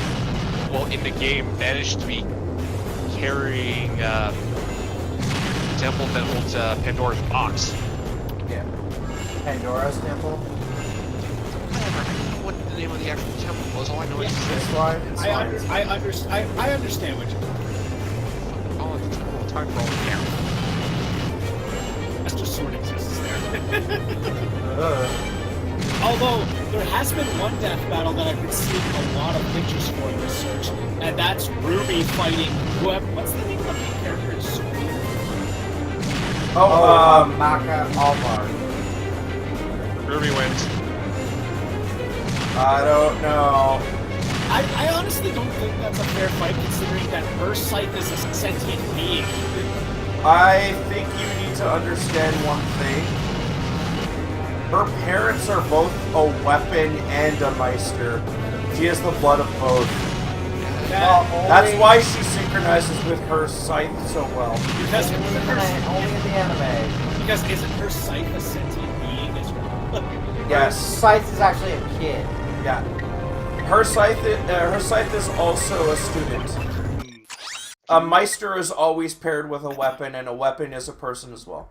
[SPEAKER 5] well, in the game, managed to be carrying the temple that holds Pandora's box.
[SPEAKER 1] Yeah. Pandora's temple.
[SPEAKER 5] Whatever. I don't know what the name of the actual temple was. All I know is
[SPEAKER 1] This one.
[SPEAKER 3] I understand what you're
[SPEAKER 5] oh, the temple of time for all the camera.
[SPEAKER 3] That's just sort of exists there. Although, there has been one death battle that I've been seeing a lot of pictures for in research, and that's Ruby fighting what's the name of the main character in Supreme?
[SPEAKER 1] Maka Alvar.
[SPEAKER 5] Ruby wins.
[SPEAKER 2] I don't know.
[SPEAKER 3] I honestly don't think that's a fair fight, considering that her scythe is a sentient being.
[SPEAKER 2] I think you need to understand one thing. Her parents are both a weapon and a Meister. She has the blood of both. That's why she synchronizes with her scythe so well.
[SPEAKER 3] Because
[SPEAKER 1] Only in the anime.
[SPEAKER 3] Because isn't her scythe a sentient being as well?
[SPEAKER 2] Yes.
[SPEAKER 1] Scythe is actually a kid.
[SPEAKER 2] Yeah. Her scythe is also a student. A Meister is always paired with a weapon, and a weapon is a person as well.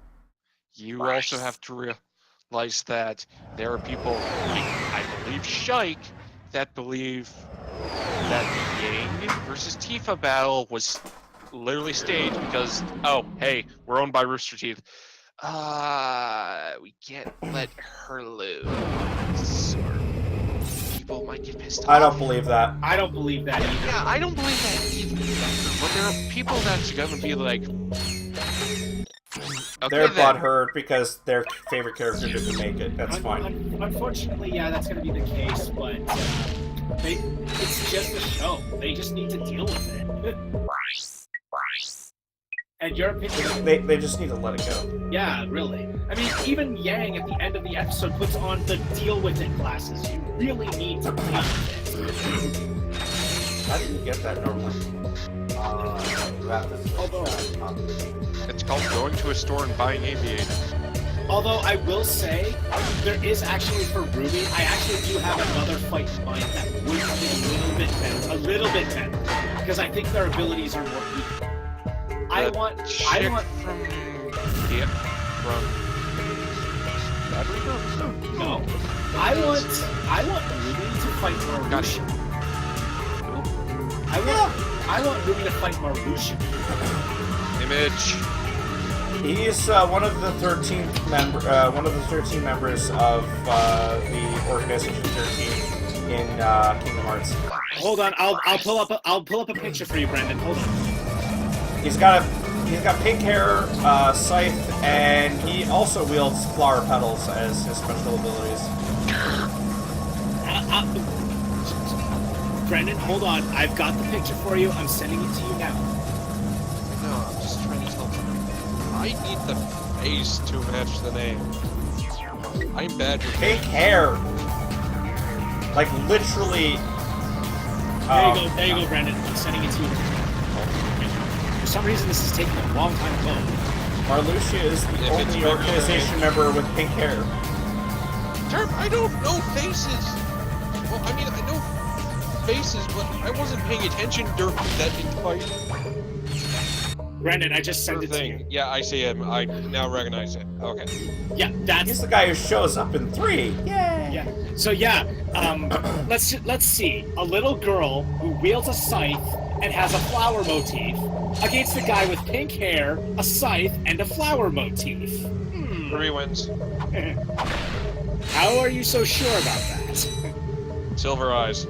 [SPEAKER 5] You also have to realize that there are people, like, I believe Shike, that believe that the Yang versus Tifa battle was literally staged because, oh, hey, we're owned by Rooster Teeth. We can't let her lose. Or people might get pissed off.
[SPEAKER 2] I don't believe that.
[SPEAKER 3] I don't believe that either.
[SPEAKER 5] Yeah, I don't believe that either. But there are people that's gonna be like, okay,
[SPEAKER 2] They're
[SPEAKER 5] then.
[SPEAKER 2] butthurt because their favorite character didn't make it. That's fine.
[SPEAKER 3] Unfortunately, yeah, that's going to be the case, but It's just a show. They just need to deal with it. And your opinion?
[SPEAKER 2] They just need to let it go.
[SPEAKER 3] Yeah, really. I mean, even Yang at the end of the episode puts on the deal with it glasses. You really need to deal with it.
[SPEAKER 2] How do you get that normally?
[SPEAKER 1] You have to switch,
[SPEAKER 3] Although-
[SPEAKER 5] It's called going to a store and buying Aviator.
[SPEAKER 3] Although I will say, there is actually for Ruby, I actually do have another fight in mind that would be a little bit better, because I think their abilities are more equal. I want
[SPEAKER 5] from Battery Girl?
[SPEAKER 3] no. I want Ruby to fight Marluxia. I want Ruby to fight Marluxia.
[SPEAKER 5] Image.
[SPEAKER 2] He's one of the 13 members of the Organization 13 in Kingdom Hearts.
[SPEAKER 3] Hold on, I'll pull up a picture for you, Brendan. Hold on.
[SPEAKER 2] He's got pink hair, scythe, and he also wields flower petals as his special abilities.
[SPEAKER 3] Brendan, hold on. I've got the picture for you. I'm sending it to you now.
[SPEAKER 5] No, I'm just trying to tell you. I need the face to match the name. I'm bad with
[SPEAKER 2] Pink hair! Like, literally...
[SPEAKER 3] There you go, Brendan. I'm sending it to you. For some reason, this is taking a long time to load.
[SPEAKER 2] Marluxia is the only organization member with pink hair.
[SPEAKER 5] Terp, I don't know faces! Well, I mean, I know faces, but I wasn't paying attention during that entire
[SPEAKER 3] Brendan, I just sent it to you.
[SPEAKER 5] thing. Yeah, I see him. I now recognize it. Okay.
[SPEAKER 3] Yeah, that's
[SPEAKER 2] He's the guy who shows up in 3. Yay!
[SPEAKER 3] yeah. So yeah, let's see. A little girl who wields a scythe and has a flower motif against a guy with pink hair, a scythe, and a flower motif.
[SPEAKER 5] 3 wins.
[SPEAKER 3] How are you so sure about that?
[SPEAKER 5] Silver eyes.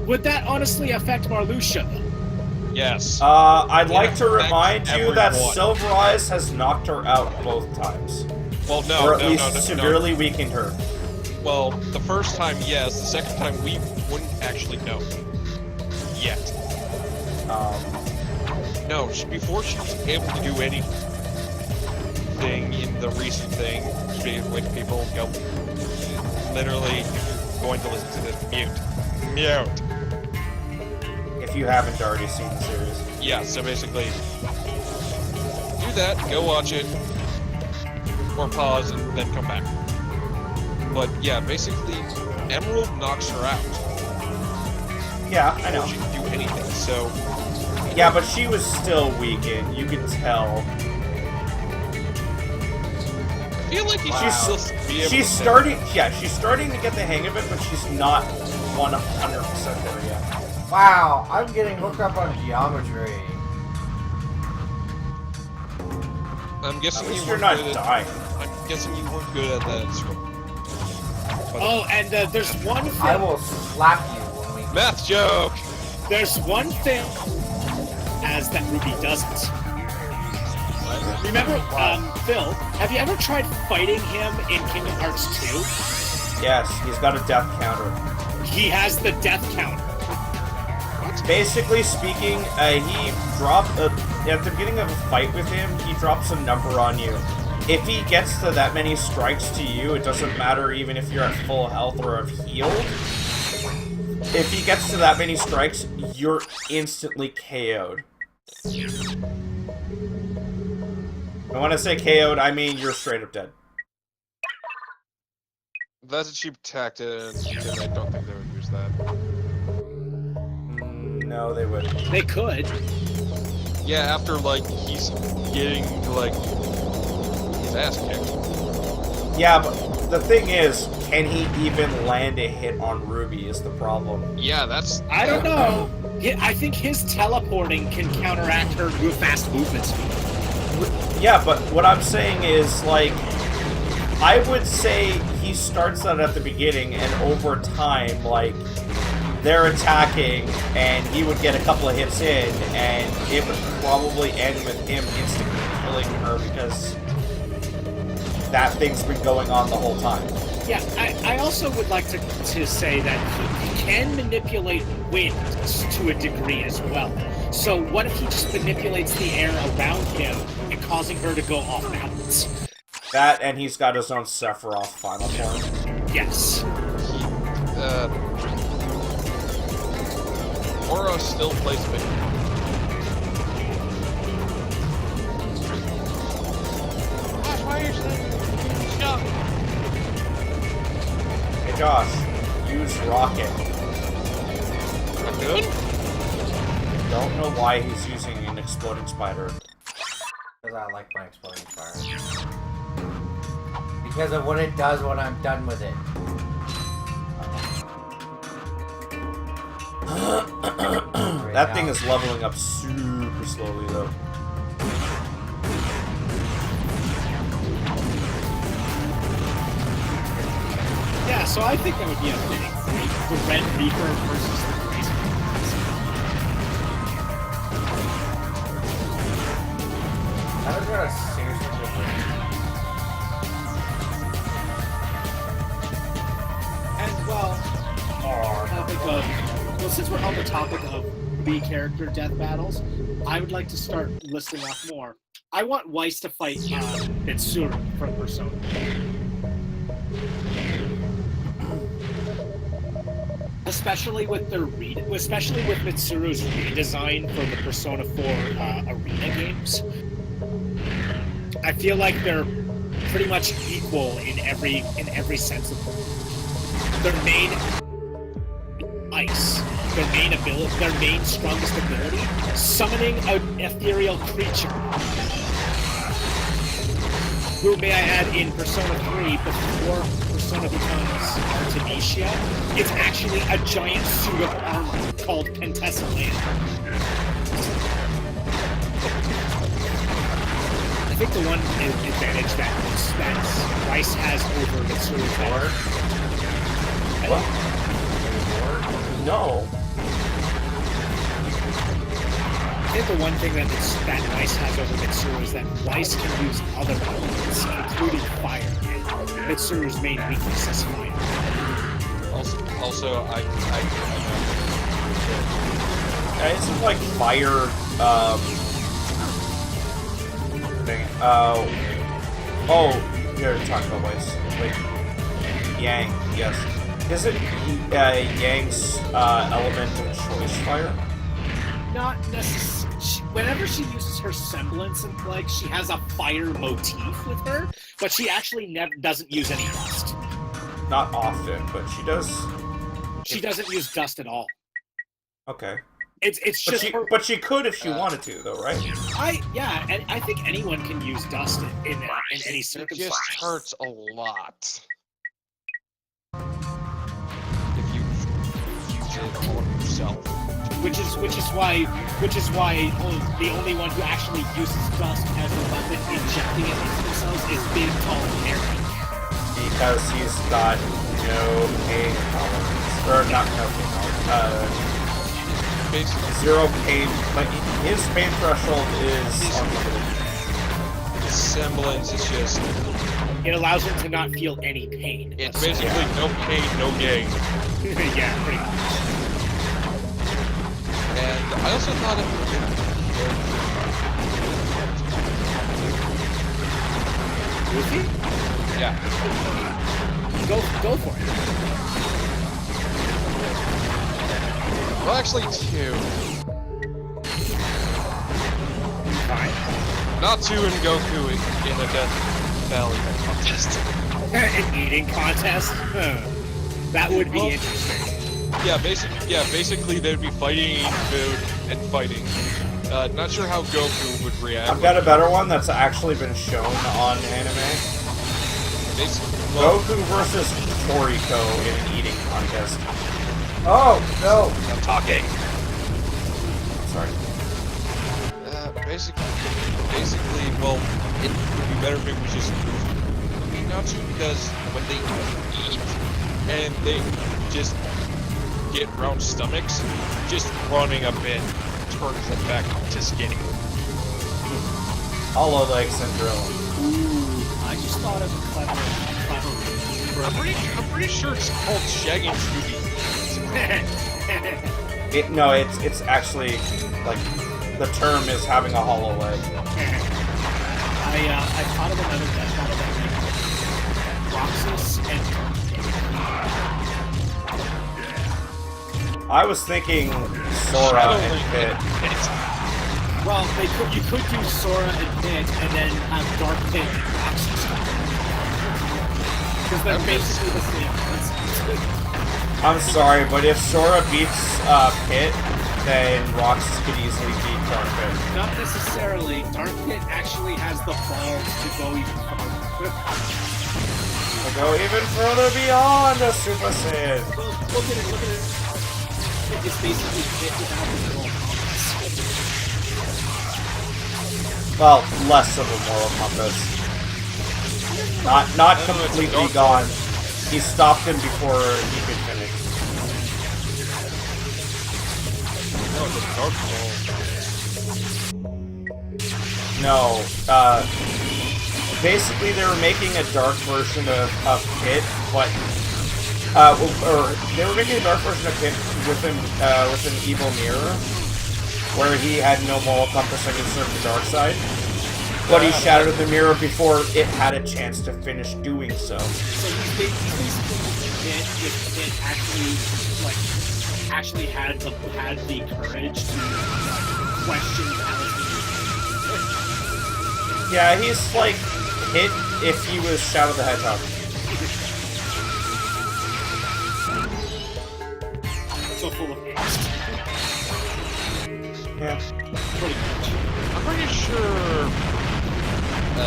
[SPEAKER 3] Would that honestly affect Marluxia?
[SPEAKER 5] Yes.
[SPEAKER 2] I'd like
[SPEAKER 5] Yeah,
[SPEAKER 2] to remind
[SPEAKER 5] thanks,
[SPEAKER 2] you that
[SPEAKER 5] everyone.
[SPEAKER 2] Silver Eyes has knocked her out both times.
[SPEAKER 5] Well, no,
[SPEAKER 2] Or at
[SPEAKER 5] no,
[SPEAKER 2] least
[SPEAKER 5] no, no,
[SPEAKER 2] severely weakened her.
[SPEAKER 5] no. Well, the first time, yes. The second time, we wouldn't actually know. Yet. No, before she was able to do anything in the recent thing, with people go, literally going to listen to this, mute.
[SPEAKER 2] If you haven't already seen the series.
[SPEAKER 5] Yeah, so basically, do that, go watch it, or pause and then come back. But yeah, basically, Emerald knocks her out.
[SPEAKER 2] Yeah, I know.
[SPEAKER 5] Before she can do anything, so...
[SPEAKER 2] Yeah, but she was still weakened. You could tell.
[SPEAKER 5] I feel like
[SPEAKER 2] Wow.
[SPEAKER 5] she's still be able
[SPEAKER 2] She's
[SPEAKER 5] to
[SPEAKER 2] starting. Yeah, she's starting to get the hang of it, but she's not 100% there yet.
[SPEAKER 1] Wow, I'm getting hooked up on geometry.
[SPEAKER 5] I'm
[SPEAKER 2] At
[SPEAKER 5] guessing
[SPEAKER 2] least
[SPEAKER 5] you
[SPEAKER 2] you're
[SPEAKER 5] weren't
[SPEAKER 2] not
[SPEAKER 5] good at...
[SPEAKER 2] dying.
[SPEAKER 5] I'm guessing you weren't good at that. But
[SPEAKER 3] Oh, and there's one thing.
[SPEAKER 1] I will slap you when we...
[SPEAKER 5] math joke!
[SPEAKER 3] There's one thing as that Ruby doesn't. Remember, Phil, have you ever tried fighting him in Kingdom Hearts 2?
[SPEAKER 2] Yes, he's got a death counter.
[SPEAKER 3] He has the death counter.
[SPEAKER 2] Basically speaking, he dropped at the beginning of a fight with him. He drops a number on you. If he gets to that many strikes to you, it doesn't matter even if you're at full health or have healed. If he gets to that many strikes, you're instantly KO'd. And when I say KO'd, I mean you're straight up dead.
[SPEAKER 5] That's a cheap tactic, and I don't think they would use that.
[SPEAKER 2] No, they wouldn't.
[SPEAKER 3] They could.
[SPEAKER 5] Yeah, after, like, he's getting, like, his ass kicked.
[SPEAKER 2] Yeah, but the thing is, can he even land a hit on Ruby is the problem.
[SPEAKER 5] Yeah, that's...
[SPEAKER 3] I don't know. I think his teleporting can counteract her fast movement speed.
[SPEAKER 2] Yeah, but what I'm saying is, like, I would say he starts that at the beginning, and over time, like, they're attacking, and he would get a couple of hits in, and it would probably end with him instantly killing her because that thing's been going on the whole time.
[SPEAKER 3] Yeah, I also would like to say that he can manipulate wind to a degree as well. So what if he just manipulates the air around him and causing her to go off balance?
[SPEAKER 2] That, and he's got his own Sephiroth final form.
[SPEAKER 3] Yes.
[SPEAKER 5] Aura still plays big. Why are you saying stop?
[SPEAKER 2] Hey Josh, use Rocket.
[SPEAKER 5] Not good?
[SPEAKER 2] Don't know why he's using an exploding spider.
[SPEAKER 1] Because I like my exploding fire. Because of what it does when I'm done with it.
[SPEAKER 2] That thing is leveling up super slowly though.
[SPEAKER 3] Yeah, so I think that would be a fitting fight. The Red Reaper versus the Crazy Ones.
[SPEAKER 1] I was gonna seriously good
[SPEAKER 3] And well, since we're on the topic of B character death battles, I would like to start listing off more. I want Weiss to fight Mitsuru from Persona. Especially with Mitsuru's redesign for the Persona 4 arena games. I feel like they're pretty much equal in every sense of their main ice, their main strongest ability, summoning an ethereal creature. Who, may I add, in Persona 3, before Persona becomes Artemisia, it's actually a giant suit of armor called Pentessaland. I think the one advantage that Weiss has over Mitsuru Power.
[SPEAKER 2] No.
[SPEAKER 3] I think the one thing that Weiss has over Mitsuru is that Weiss can use other elements, including fire, and Mitsuru's main weakness is fire.
[SPEAKER 5] Also,
[SPEAKER 2] It's like fire, thing. Oh, you're talking about Weiss. Wait. Yang, yes. Isn't Yang's element of choice fire?
[SPEAKER 3] Not necessarily. Whenever she uses her semblance, and like she has a fire motif with her, but she actually never doesn't use any dust.
[SPEAKER 2] Not often, but she does.
[SPEAKER 3] She doesn't use dust at all.
[SPEAKER 2] Okay.
[SPEAKER 3] It's
[SPEAKER 2] But
[SPEAKER 3] just.
[SPEAKER 2] but she could if she wanted to, though, right?
[SPEAKER 3] And I think anyone can use dust in any
[SPEAKER 5] it
[SPEAKER 3] circumstance.
[SPEAKER 5] just hurts a lot. If you use it on yourself.
[SPEAKER 3] Which is why the only one who actually uses dust as a weapon injecting it into themselves is Big Tall Harry.
[SPEAKER 2] Because he's got no pain tolerance. Or not no pain tolerance.
[SPEAKER 5] Basically,
[SPEAKER 2] Zero pain. Like, his pain threshold is unlimited.
[SPEAKER 5] the semblance is just...
[SPEAKER 3] It allows him to not feel any pain.
[SPEAKER 5] It's basically no pain, no gain.
[SPEAKER 3] Yeah, pretty much.
[SPEAKER 5] And I also thought it would
[SPEAKER 3] Goofy?
[SPEAKER 5] yeah.
[SPEAKER 3] Go for it.
[SPEAKER 5] Well, actually, two.
[SPEAKER 3] Fine.
[SPEAKER 5] Not two and Goku in a Death Valley contest.
[SPEAKER 3] An eating contest? Huh. That would be interesting.
[SPEAKER 5] Yeah, basically they'd be fighting, eating food, and fighting. Not sure how Goku would react.
[SPEAKER 2] I've got a better one that's actually been shown on anime. Goku versus Toriko in an eating contest. Oh, no!
[SPEAKER 5] I'm talking.
[SPEAKER 2] Sorry.
[SPEAKER 5] Basically, well, it would be better if it was just Pikachu, because when they eat and they just get round stomachs, just running a bit turns them back to skinny.
[SPEAKER 2] Hollow leg syndrome.
[SPEAKER 3] Ooh, I just thought of a clever
[SPEAKER 5] I'm pretty sure it's called Shaggy and Scooby.
[SPEAKER 2] No, it's actually like the term is having a hollow leg.
[SPEAKER 3] I thought of another death model that Roxas and
[SPEAKER 2] I was thinking Sora and Pit.
[SPEAKER 3] well, you could do Sora and Pit and then have Dark Pit and Roxas. Because they're basically the same concept.
[SPEAKER 2] I'm sorry, but if Sora beats Pit, then Roxas could easily beat Dark Pit.
[SPEAKER 3] Not necessarily. Dark Pit actually has the balls to go even further.
[SPEAKER 2] To go even further beyond a Super Saiyan.
[SPEAKER 3] Well, look at it. It's basically Pit without the moral compass.
[SPEAKER 2] Well, less of a moral compass. Not completely gone. He stopped him before he could finish.
[SPEAKER 5] No, the Dark Ball.
[SPEAKER 2] No, basically they were making a dark version of Pit, but or they were making a dark version of Pit with an evil mirror, where he had no moral compass and he served the dark side. But he shattered the mirror before it had a chance to finish doing so.
[SPEAKER 3] So he's basically Pit actually had the courage to question Palpatine.
[SPEAKER 2] Yeah, he's like Pit if he was Shadow the Hedgehog.
[SPEAKER 3] So full of angst.
[SPEAKER 2] Yeah.
[SPEAKER 3] Pretty much.
[SPEAKER 5] I'm pretty sure.
[SPEAKER 2] I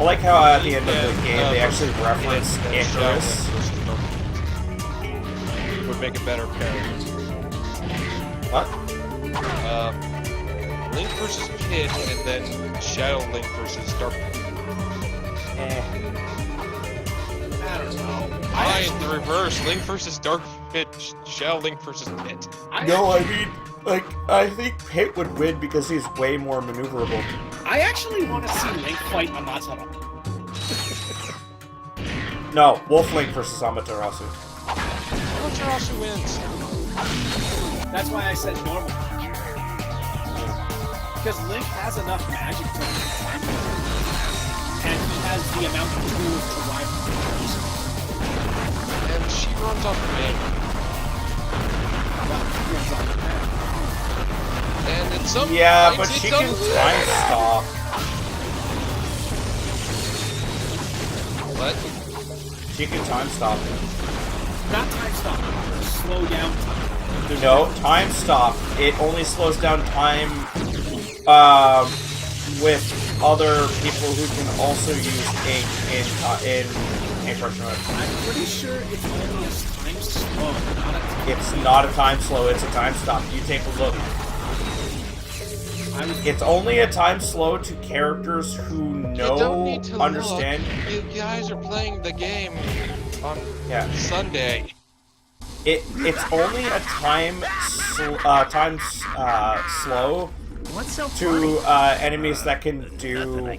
[SPEAKER 2] like how at the end of the game they actually reference Icarus.
[SPEAKER 5] Would make a better parody.
[SPEAKER 2] What?
[SPEAKER 5] Link versus Pit, and then Shadow Link versus Dark Pit.
[SPEAKER 3] I don't know.
[SPEAKER 5] In the reverse, Link versus Dark Pit, Shadow Link versus Pit.
[SPEAKER 2] No, I mean, like, I think Pit would win because he's way more maneuverable.
[SPEAKER 3] I actually want to see Link fight Amaterasu.
[SPEAKER 2] No, Wolf Link versus Amaterasu.
[SPEAKER 5] Amaterasu wins.
[SPEAKER 3] That's why I said normal. Because Link has enough magic to defend, and he has the amount of tools to rival others.
[SPEAKER 5] And she runs off the map.
[SPEAKER 3] Well, he runs off the map.
[SPEAKER 5] And in some
[SPEAKER 2] Yeah,
[SPEAKER 5] fights,
[SPEAKER 2] but
[SPEAKER 5] it
[SPEAKER 2] she can
[SPEAKER 5] doesn't
[SPEAKER 2] time
[SPEAKER 5] work.
[SPEAKER 2] stop.
[SPEAKER 5] What?
[SPEAKER 2] She can time stop.
[SPEAKER 3] Not time stop, slow down time. There's
[SPEAKER 2] No, time stop. It only slows down time with other people who can also use ink in paintbrush mode.
[SPEAKER 3] I'm pretty sure it's only a time slow, not a time.
[SPEAKER 2] It's not a time slow, it's a time stop. You take a look. It's only a time slow to characters who
[SPEAKER 5] You don't
[SPEAKER 2] know,
[SPEAKER 5] need to
[SPEAKER 2] understand.
[SPEAKER 5] Look. You guys are playing the game on Sunday.
[SPEAKER 2] It's only a time slow
[SPEAKER 7] What's so
[SPEAKER 2] to enemies that can do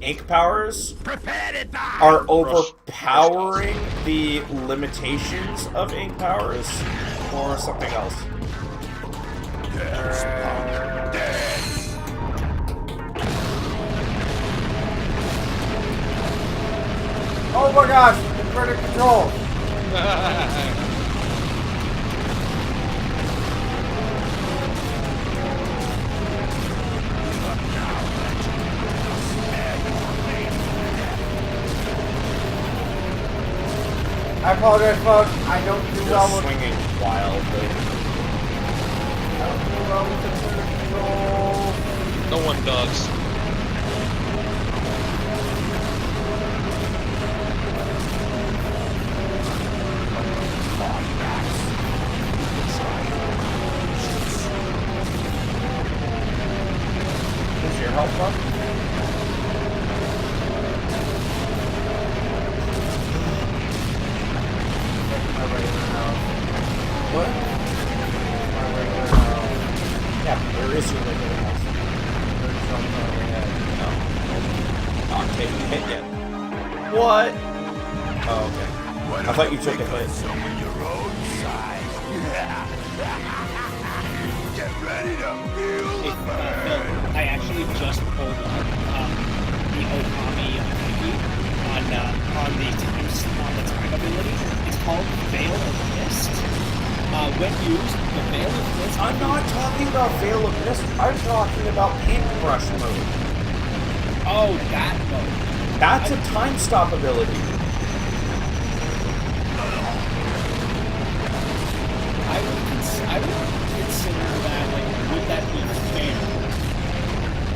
[SPEAKER 2] ink powers
[SPEAKER 8] Prepare to die!
[SPEAKER 2] are overpowering the limitations of ink powers or something else.
[SPEAKER 1] Oh my gosh, inverted control. I apologize, folks. I don't do
[SPEAKER 2] You're
[SPEAKER 1] well with
[SPEAKER 2] swinging wildly.
[SPEAKER 1] inverted control.
[SPEAKER 5] No one does.
[SPEAKER 2] Is your help up? What? Yeah, where is your regular house? Not taking a hit yet. What? What? Oh, okay. I thought you took a hit.
[SPEAKER 8] Someone your own size. Get ready to feel the burn.
[SPEAKER 3] I actually just pulled up the Okami wiki on the time ability. It's called Veil of Mist. When used, the Veil of Mist.
[SPEAKER 2] I'm not talking about Veil of Mist. I'm talking about Paintbrush mode.
[SPEAKER 3] Oh, that mode.
[SPEAKER 2] That's a time stop ability.
[SPEAKER 3] I would consider that, like, would that be fair?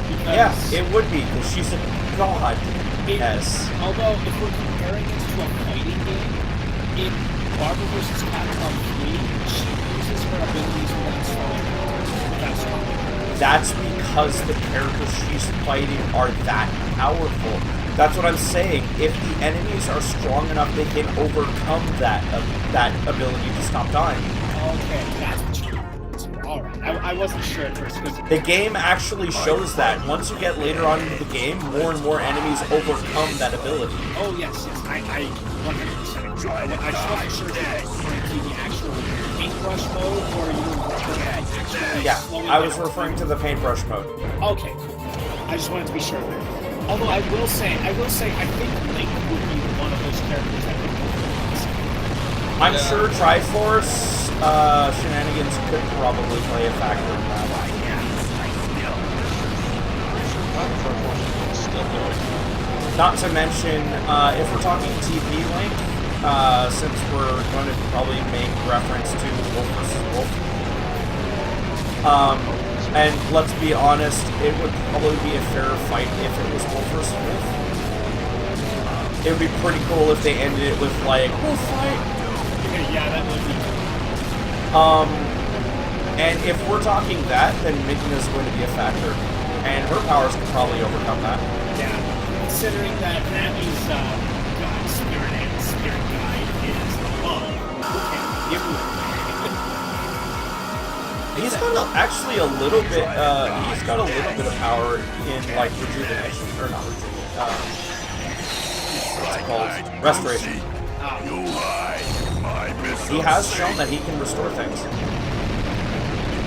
[SPEAKER 3] Because
[SPEAKER 2] Yeah, it would be, because she's a god. Yes.
[SPEAKER 3] Although, if we're comparing it to a fighting game, in Marvel vs. Capcom 3, she uses her abilities without stopping.
[SPEAKER 2] That's because the characters she's fighting are that powerful. That's what I'm saying. If the enemies are strong enough, they can overcome that ability to stop dying.
[SPEAKER 3] Okay, that's what you're doing. Alright, I wasn't sure at first, because...
[SPEAKER 2] The game actually shows that. Once you get later on into the game, more and more enemies overcome that ability.
[SPEAKER 3] Oh, yes, I 100% agree. I just wasn't sure if you were referring to the actual paintbrush mode, or you were referring to actually...
[SPEAKER 2] Yeah,
[SPEAKER 3] slowing
[SPEAKER 2] I was
[SPEAKER 3] down.
[SPEAKER 2] referring to the paintbrush mode.
[SPEAKER 3] Okay, cool. I just wanted to be sure there. Although I will say, I think Link would be one of those characters that would go for this.
[SPEAKER 2] I'm sure Triforce shenanigans could probably play a factor in that. Not to mention, if we're talking TP Link, since we're going to probably make reference to Wolf vs. Wolf, and let's be honest, it would probably be a fair fight if it was Wolf vs. Wolf. It would be pretty cool if they ended it with, like, we'll fight.
[SPEAKER 3] Yeah, that would be.
[SPEAKER 2] And if we're talking that, then Midna's going to be a factor. And her powers could probably overcome that.
[SPEAKER 3] Yeah, considering that Nami's god spirit and spirit guide is love. Okay, give me
[SPEAKER 2] He's got actually a little bit, he's got a little bit of power in, like, rejuvenation. Or not rejuvenation, what's it called? Restoration. He has shown that he can restore things.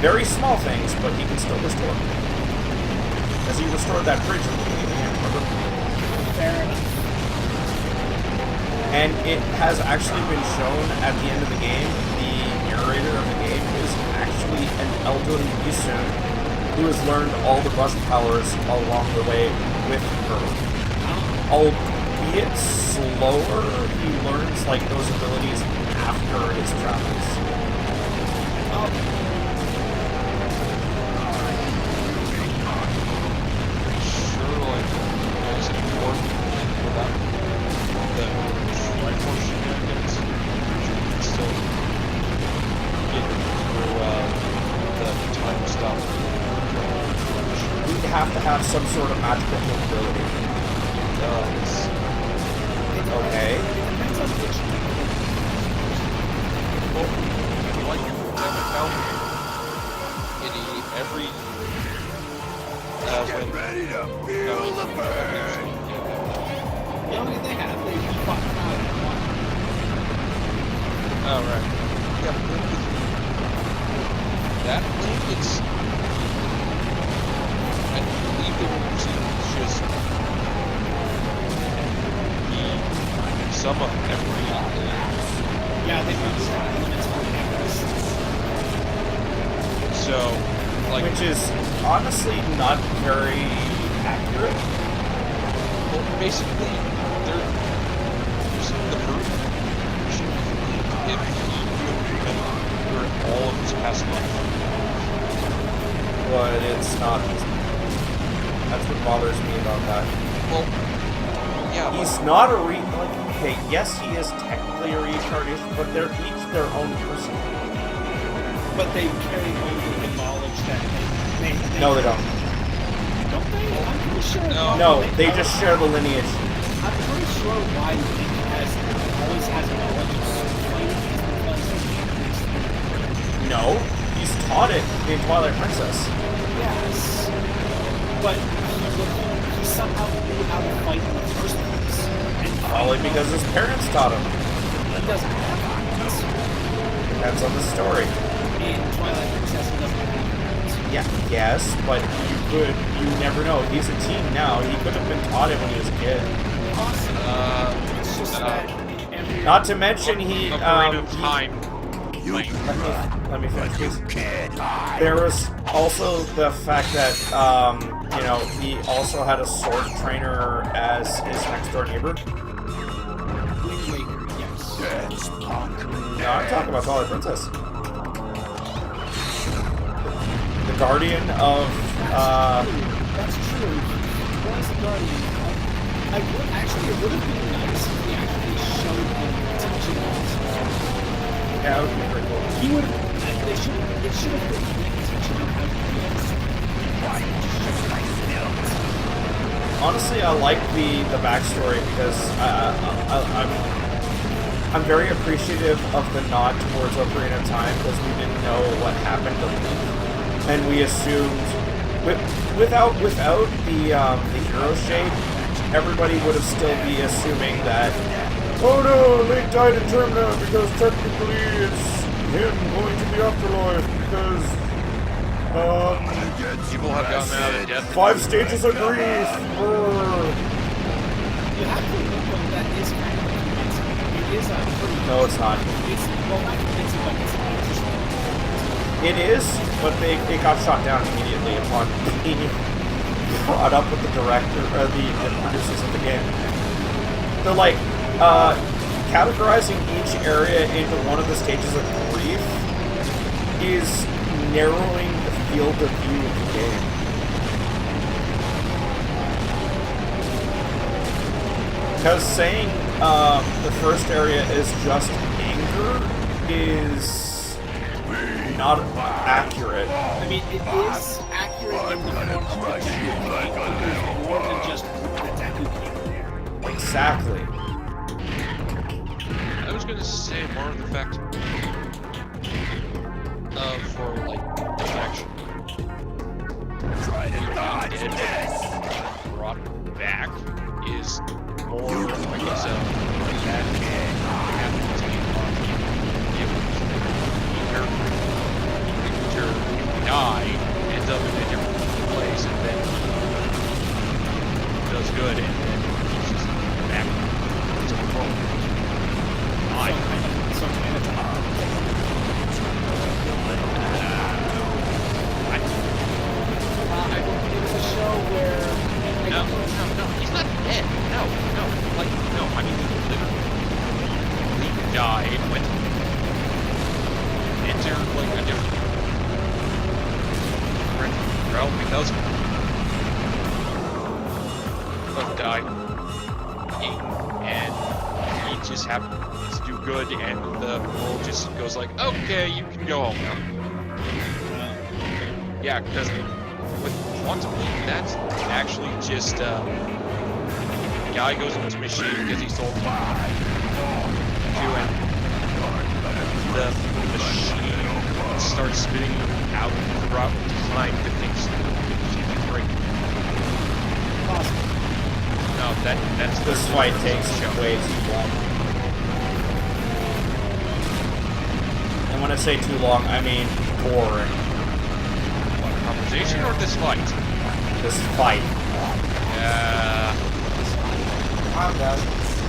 [SPEAKER 2] Very small things, but he can still restore. As he restored that bridge in the beginning, remember?
[SPEAKER 3] fair enough.
[SPEAKER 2] And it has actually been shown at the end of the game, the narrator of the game is actually an elderly Yisun who has learned all the brush powers along the way with her. Albeit slower, he learns like those abilities after his travels.
[SPEAKER 5] Sure, like, it's important without the Triforce shenanigans, you can still get through the time stop.
[SPEAKER 2] We'd have to have some sort of magical capability. Okay.
[SPEAKER 5] Well, like every
[SPEAKER 8] Get ready to feel the burn.
[SPEAKER 3] The only thing I think he fucking out of one.
[SPEAKER 5] Oh, right. Yeah, but that link, it's... I believe they were using just the sum of every
[SPEAKER 3] Yeah, they moved some elements on campus.
[SPEAKER 5] So, like...
[SPEAKER 2] Which is honestly not very accurate.
[SPEAKER 5] Well, basically, they're using the version if he would remember all of his past life.
[SPEAKER 2] But it's not. That's what bothers me about that.
[SPEAKER 5] Well, yeah,
[SPEAKER 2] He's not a okay, yes, he is technically a reincarnation, but they're each their own person.
[SPEAKER 3] But they carry over the knowledge that they
[SPEAKER 2] No, they don't.
[SPEAKER 3] Don't they? I'm pretty sure.
[SPEAKER 2] No, they just share the lineage.
[SPEAKER 3] I'm pretty sure why Link always has knowledge of fighting is because he
[SPEAKER 2] No, he's taught it in Twilight Princess.
[SPEAKER 3] Yes. But he somehow knew how to fight in the first place. And
[SPEAKER 2] Probably because his parents taught him.
[SPEAKER 3] He doesn't have parents.
[SPEAKER 2] Depends on the story.
[SPEAKER 3] In Twilight Princess, he doesn't have parents.
[SPEAKER 2] Yeah, yes, but you never know. He's a teen now. He could have been taught it when he was a kid.
[SPEAKER 3] Awesome. It's just that every...
[SPEAKER 2] Not to mention he,
[SPEAKER 5] Ocarina of Time.
[SPEAKER 2] let me finish, please. There was also the fact that, you know, he also had a sword trainer as his next door neighbor.
[SPEAKER 3] Wind Waker, yes.
[SPEAKER 2] No, I'm talking about Twilight Princess. The guardian of,
[SPEAKER 3] That's true. He was the guardian. I would actually, it would have been nice if he actually showed him teaching us.
[SPEAKER 2] yeah, that would be pretty cool.
[SPEAKER 3] He would have, it should have been him teaching him how to use
[SPEAKER 2] Honestly, I like the backstory because I'm very appreciative of the nod towards Ocarina of Time because we didn't know what happened to Link, and we assumed without the hero shade, everybody would have still be assuming that, oh no, Link died in Termina because technically it's him going to the afterlife because
[SPEAKER 5] People have gotten out of death.
[SPEAKER 2] 5 stages of grief.
[SPEAKER 3] You have to remember that is kind of convincing. It is a pretty...
[SPEAKER 2] No, it's not.
[SPEAKER 3] It's, well, not convincing, but it's interesting.
[SPEAKER 2] It is, but it got shot down immediately upon being brought up with the director, or the producers of the game. They're like, categorizing each area into one of the stages of grief is narrowing the field of view of the game. Because saying the first area is just anger is not accurate.
[SPEAKER 3] I mean, it is accurate in the form of the Deku King, but there's more than just the Deku King there.
[SPEAKER 2] Exactly.
[SPEAKER 5] I was gonna say more of the fact for like protection. Brought back is more like it's that happens in die, ends up in a different place, and then does good, and then he's just back to control.
[SPEAKER 3] Some kind of I believe it was a show where...
[SPEAKER 5] No, he's not dead. No. Like, no, I mean, literally. He died, went into, like, a different realm because died. And he just happens to do good, and the world just goes like, okay, you can go home now. Yeah, because with Quantum Leap, that's actually just a guy goes into a machine because he sold to and the machine starts spitting out throughout time the things she's great.
[SPEAKER 3] Awesome.
[SPEAKER 5] No, that's
[SPEAKER 2] This fight takes way too long. And when I say too long, I mean boring.
[SPEAKER 5] Conversation or this fight?
[SPEAKER 2] This fight.
[SPEAKER 1] I'm done.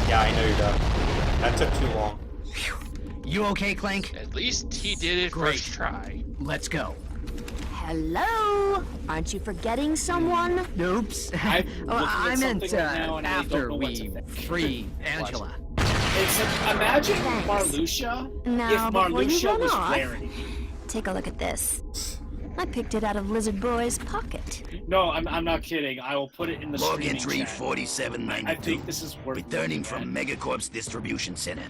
[SPEAKER 2] Yeah, I know you're done. That took too long.
[SPEAKER 7] You okay, Clank?
[SPEAKER 5] At least he did it
[SPEAKER 7] Great.
[SPEAKER 5] first try.
[SPEAKER 7] Let's go.
[SPEAKER 4] Hello? Aren't you forgetting someone?
[SPEAKER 7] Oops.
[SPEAKER 3] I'm
[SPEAKER 7] Oh,
[SPEAKER 3] looking
[SPEAKER 7] I
[SPEAKER 3] at
[SPEAKER 7] meant
[SPEAKER 3] something right now and I don't
[SPEAKER 7] after
[SPEAKER 3] know what
[SPEAKER 7] we
[SPEAKER 3] to think.
[SPEAKER 7] free Angela.
[SPEAKER 3] It's imagine
[SPEAKER 4] Thanks.
[SPEAKER 3] Marluxia
[SPEAKER 4] Now,
[SPEAKER 3] if
[SPEAKER 4] before you
[SPEAKER 3] Marluxia
[SPEAKER 4] run
[SPEAKER 3] was
[SPEAKER 4] off,
[SPEAKER 3] Rarity.
[SPEAKER 4] take a look at this. I picked it out of Lizard Boy's pocket.
[SPEAKER 3] No, I'm not kidding. I will put it in the
[SPEAKER 8] Log
[SPEAKER 3] streaming
[SPEAKER 8] entry
[SPEAKER 3] chat. I
[SPEAKER 8] 4792.
[SPEAKER 3] think this is worth
[SPEAKER 8] Returning
[SPEAKER 3] looking
[SPEAKER 8] from
[SPEAKER 3] at.
[SPEAKER 8] Megacorp's distribution center.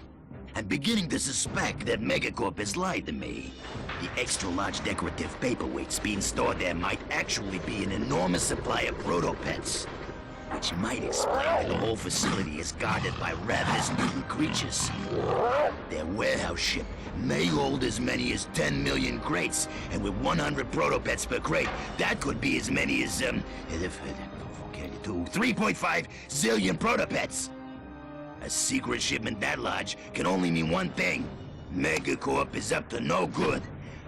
[SPEAKER 8] I'm beginning to suspect that Megacorp has lied to me. The extra-large decorative paperweights being stored there might actually be an enormous supply of proto-pets. Which might explain that the whole facility is guarded by ravenous mutant creatures. Their warehouse ship may hold as many as 10 million crates, and with 100 proto-pets per crate, that could be as many as, 3.5 zillion proto-pets. A secret shipment that large can only mean one thing. Megacorp is up to no good.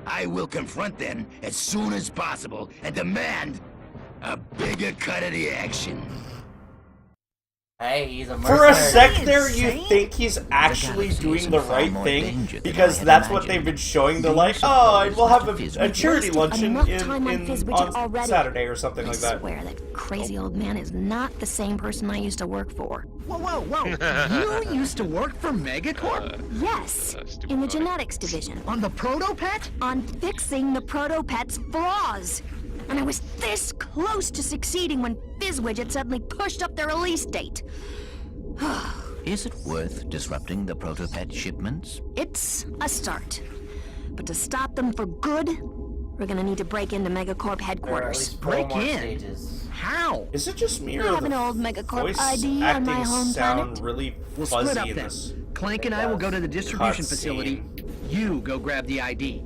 [SPEAKER 8] I will confront them as soon as possible and demand a bigger cut of the action.
[SPEAKER 1] Hey, he's a
[SPEAKER 2] For a
[SPEAKER 1] mercenary.
[SPEAKER 2] sec there, you think he's actually doing the right thing because that's what they've been showing. They're like, oh, we'll have a charity luncheon on Saturday or something like
[SPEAKER 4] I
[SPEAKER 2] that.
[SPEAKER 4] swear that crazy old man is not the same person I used to work for.
[SPEAKER 7] Whoa. You used to work for Megacorp?
[SPEAKER 4] Yes, in the genetics division.
[SPEAKER 7] On the Protopet?
[SPEAKER 4] On fixing the Protopet's flaws. And I was this close to succeeding when Fizzwidget suddenly pushed up their release date.
[SPEAKER 9] Is it worth disrupting the Protopet shipments?
[SPEAKER 4] It's a start. But to stop them for good, we're gonna need to break into Megacorp
[SPEAKER 1] There are at
[SPEAKER 4] headquarters.
[SPEAKER 1] least 4
[SPEAKER 7] Break
[SPEAKER 1] more
[SPEAKER 7] in.
[SPEAKER 1] stages.
[SPEAKER 7] How?
[SPEAKER 2] Is it just me
[SPEAKER 4] I
[SPEAKER 2] or
[SPEAKER 4] have an
[SPEAKER 2] the
[SPEAKER 4] old Megacorp
[SPEAKER 2] voice
[SPEAKER 4] ID on my
[SPEAKER 2] acting
[SPEAKER 4] home
[SPEAKER 2] sound
[SPEAKER 4] planet.
[SPEAKER 2] really
[SPEAKER 7] We'll split
[SPEAKER 2] fuzzy
[SPEAKER 7] up
[SPEAKER 2] in
[SPEAKER 7] then.
[SPEAKER 2] this
[SPEAKER 7] Clank and I will go to the distribution
[SPEAKER 2] cutscene?
[SPEAKER 7] facility. You go grab the ID.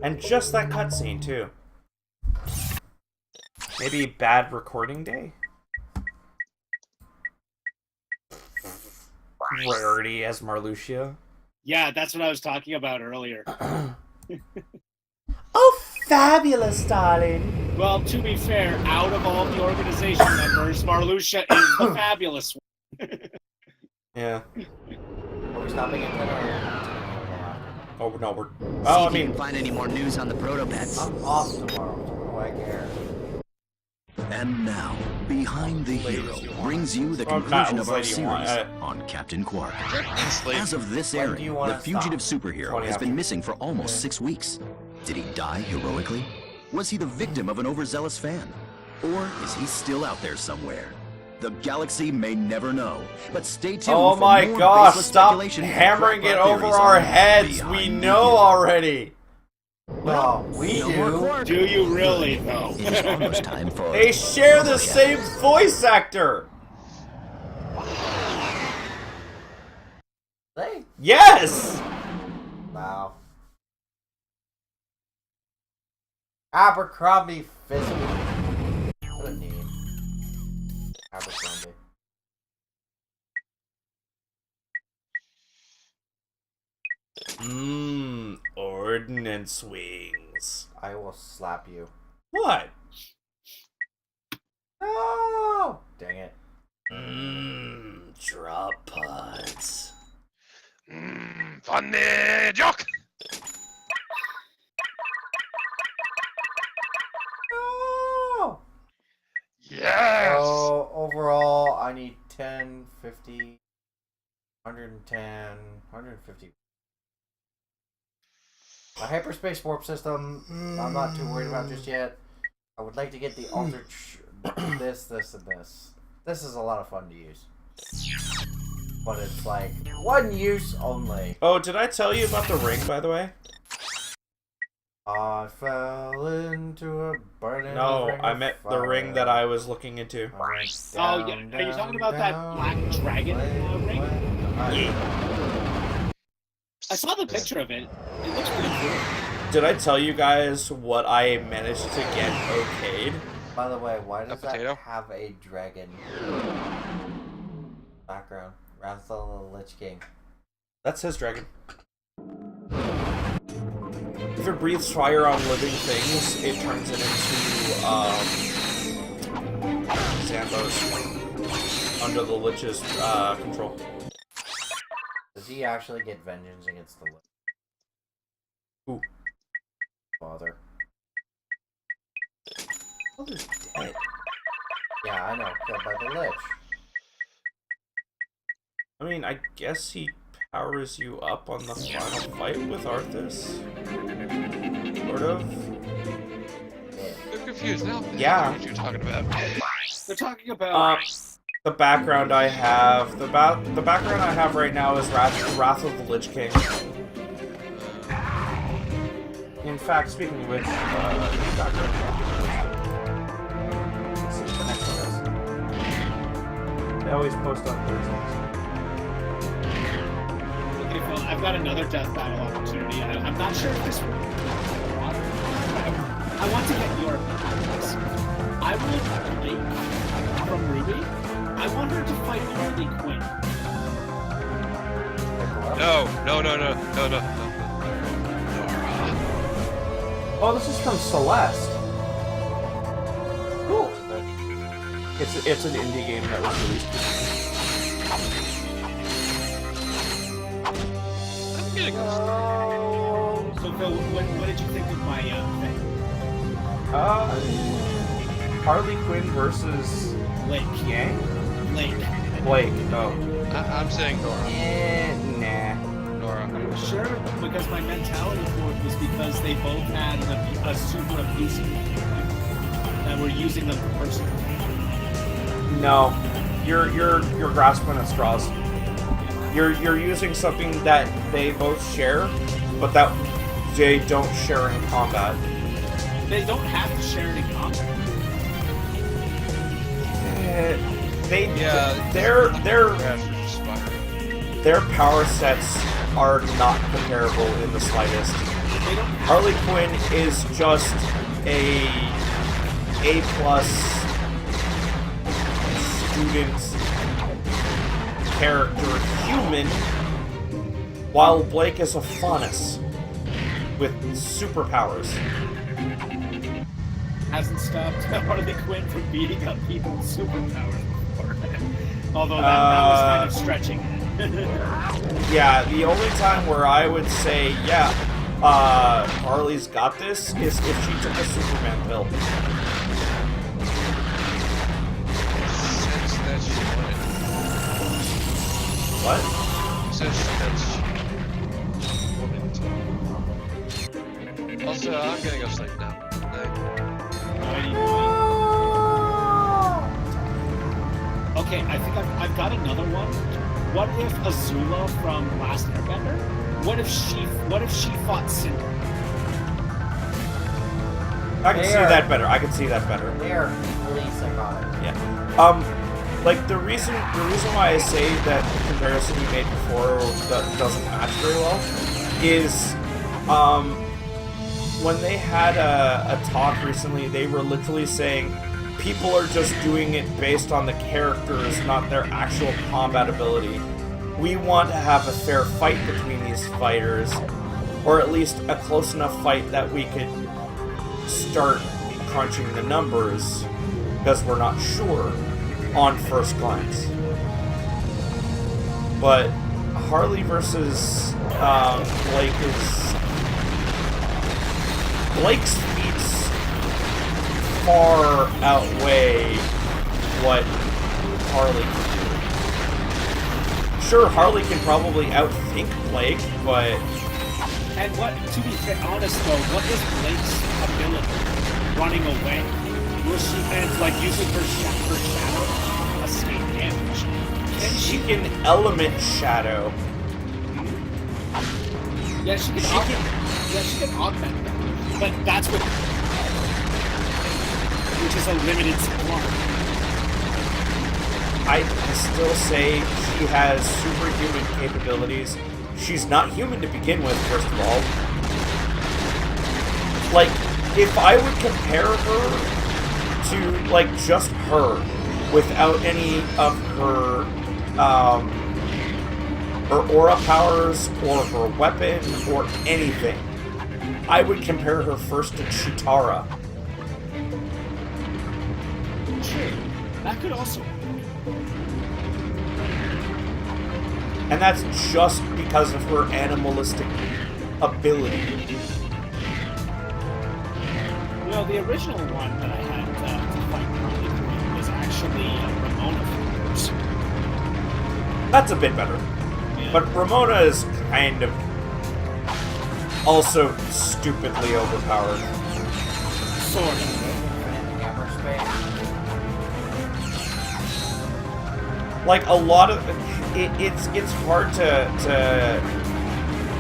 [SPEAKER 2] And just that cutscene too. Maybe bad recording day? Rarity as Marluxia.
[SPEAKER 3] Yeah, that's what I was talking about earlier.
[SPEAKER 2] Oh, fabulous, darling.
[SPEAKER 3] Well, to be fair, out of all the organization members, Marluxia is the fabulous one.
[SPEAKER 2] Yeah.
[SPEAKER 1] Are we stopping at 10 or...
[SPEAKER 2] Oh, no, we're...
[SPEAKER 7] See
[SPEAKER 2] Oh, I
[SPEAKER 7] if you
[SPEAKER 2] mean...
[SPEAKER 7] can find any more news on the Protopets.
[SPEAKER 1] I'm off tomorrow. What do I care?
[SPEAKER 9] And now, Behind the
[SPEAKER 2] Ladies
[SPEAKER 9] Hero
[SPEAKER 2] you want.
[SPEAKER 9] brings you the
[SPEAKER 2] Oh,
[SPEAKER 9] conclusion
[SPEAKER 2] not
[SPEAKER 9] of our
[SPEAKER 2] lady you want,
[SPEAKER 9] series on Captain Quark.
[SPEAKER 5] Slave.
[SPEAKER 9] As of this
[SPEAKER 1] When do
[SPEAKER 9] airing,
[SPEAKER 1] you wanna
[SPEAKER 9] the fugitive
[SPEAKER 1] stop?
[SPEAKER 9] superhero
[SPEAKER 2] 20
[SPEAKER 9] has
[SPEAKER 2] after.
[SPEAKER 9] been missing for almost 6 weeks. Did he die heroically? Was he the victim of an overzealous fan? Or is he still out there somewhere? The galaxy may never know, but stay tuned
[SPEAKER 2] Oh
[SPEAKER 9] for
[SPEAKER 2] my
[SPEAKER 9] more
[SPEAKER 2] gosh,
[SPEAKER 9] baseless
[SPEAKER 2] stop
[SPEAKER 9] speculation and
[SPEAKER 2] hammering it
[SPEAKER 9] crackpot
[SPEAKER 2] over
[SPEAKER 9] theories
[SPEAKER 2] our
[SPEAKER 9] on
[SPEAKER 2] heads.
[SPEAKER 9] Behind
[SPEAKER 2] We
[SPEAKER 9] the
[SPEAKER 2] know
[SPEAKER 9] Hero.
[SPEAKER 2] already.
[SPEAKER 1] Well, we
[SPEAKER 7] No more
[SPEAKER 1] do.
[SPEAKER 7] Quark.
[SPEAKER 3] Do you really, though?
[SPEAKER 9] It is almost time for...
[SPEAKER 2] They share the same voice actor.
[SPEAKER 1] Hey.
[SPEAKER 2] Yes.
[SPEAKER 1] Wow. Abercrombie Fizzle. What a name. Abercrombie.
[SPEAKER 2] Ordnance wings.
[SPEAKER 1] I will slap you.
[SPEAKER 2] What?
[SPEAKER 1] No! Dang it.
[SPEAKER 2] Drop pods.
[SPEAKER 5] Funny joke.
[SPEAKER 1] No!
[SPEAKER 5] Yes.
[SPEAKER 1] So, overall, I need 10, 50, 110, 150. My hyperspace warp system, I'm not too worried about just yet. I would like to get the altered this, and this. This is a lot of fun to use. But it's like, one use only.
[SPEAKER 2] Oh, did I tell you about the ring, by the way?
[SPEAKER 1] I fell into a burning
[SPEAKER 2] No,
[SPEAKER 1] ring
[SPEAKER 2] I
[SPEAKER 1] of
[SPEAKER 2] meant the
[SPEAKER 1] fire.
[SPEAKER 2] ring that I was looking into.
[SPEAKER 1] I went
[SPEAKER 3] Oh,
[SPEAKER 1] down,
[SPEAKER 3] yeah. Are you
[SPEAKER 1] down,
[SPEAKER 3] talking about that
[SPEAKER 1] down,
[SPEAKER 3] black dragon ring?
[SPEAKER 2] Yeah.
[SPEAKER 3] I saw the picture of it. It looks pretty cool.
[SPEAKER 2] Did I tell you guys what I managed to get okayed?
[SPEAKER 1] By the way, why does
[SPEAKER 5] A
[SPEAKER 1] that
[SPEAKER 5] potato?
[SPEAKER 1] have a dragon background? Wrath of the Lich King.
[SPEAKER 2] That's his dragon. If it breathes fire on living things, it turns it into, Zambos. Under the Lich's, control.
[SPEAKER 1] Does he actually get vengeance against the Lich?
[SPEAKER 2] Ooh.
[SPEAKER 1] Father.
[SPEAKER 2] Father's dead.
[SPEAKER 1] Yeah, I know. Killed by the Lich.
[SPEAKER 2] I mean, I guess he powers you up on the final fight with Arthas? Sort of?
[SPEAKER 5] I'm confused now.
[SPEAKER 2] Yeah.
[SPEAKER 5] What you're talking about?
[SPEAKER 3] They're talking about...
[SPEAKER 2] The background I have, the background I have right now is Wrath of the Lich King. In fact, speaking of which, let's see what the next one is. They always post on Thursdays.
[SPEAKER 3] Okay, well, I've got another death battle opportunity. I'm not sure if this will... I want to get your advice. I will break from Ruby. I I want her to fight Harley Quinn.
[SPEAKER 5] No.
[SPEAKER 2] Oh, this is from Celeste. Cool. It's an indie game that was released.
[SPEAKER 5] I'm getting this.
[SPEAKER 3] So Phil, what did you think of my thing?
[SPEAKER 2] Harley Quinn versus
[SPEAKER 3] Blake.
[SPEAKER 2] Yang?
[SPEAKER 3] Blake.
[SPEAKER 2] Oh.
[SPEAKER 5] I'm saying Nora.
[SPEAKER 2] Nah.
[SPEAKER 5] Nora.
[SPEAKER 3] Sure, because my mentality for it was because they both had a super abusive that were using them personally.
[SPEAKER 2] No. You're grasping at straws. You're using something that they both share, but that they don't share in combat.
[SPEAKER 3] They don't have to share it in combat.
[SPEAKER 2] Their power sets are not comparable in the slightest. Harley Quinn is just a A+ student character human, while Blake is a faunus with superpowers.
[SPEAKER 3] Hasn't stopped Harley Quinn from beating up people with superpowers before. Although that was kind of stretching it.
[SPEAKER 2] Yeah, the only time where I would say, yeah, Harley's got this is if she took a Superman pill.
[SPEAKER 5] Since that she wanted.
[SPEAKER 2] What?
[SPEAKER 5] Since that's wanted to. Also, I'm getting us like now.
[SPEAKER 3] Okay, I think I've got another one. What if Azula from Last Airbender? What if she fought Cinder?
[SPEAKER 2] I can see that better.
[SPEAKER 1] They are really psychotic.
[SPEAKER 2] Yeah. Like the reason why I say that the comparison you made before doesn't match very well is, when they had a talk recently, they were literally saying people are just doing it based on the characters, not their actual combat ability. We want to have a fair fight between these fighters, or at least a close enough fight that we could start crunching the numbers, because we're not sure on first glance. But Harley versus Blake is... Blake's feats far outweigh what Harley can do. Sure, Harley can probably outthink Blake, but...
[SPEAKER 3] And to be honest though, what is Blake's ability? Running away? Was she using her shadow to escape damage?
[SPEAKER 2] And she can element shadow.
[SPEAKER 3] Yeah, she can augment them. But that's what... Which is a limited supply.
[SPEAKER 2] I still say she has superhuman capabilities. She's not human to begin with, first of all. Like, if I would compare her to, like, just her, without any of her aura powers, or her weapon, or anything, I would compare her first to Chitara.
[SPEAKER 3] True. That could also work.
[SPEAKER 2] And that's just because of her animalistic ability.
[SPEAKER 3] Well, the original one that I had to fight Harley Quinn was actually Ramona Force.
[SPEAKER 2] That's a bit better.
[SPEAKER 3] Yeah.
[SPEAKER 2] But Ramona is kind of also stupidly overpowered.
[SPEAKER 3] Sort of.
[SPEAKER 1] Hammer space.
[SPEAKER 2] Like, a lot of... It's hard to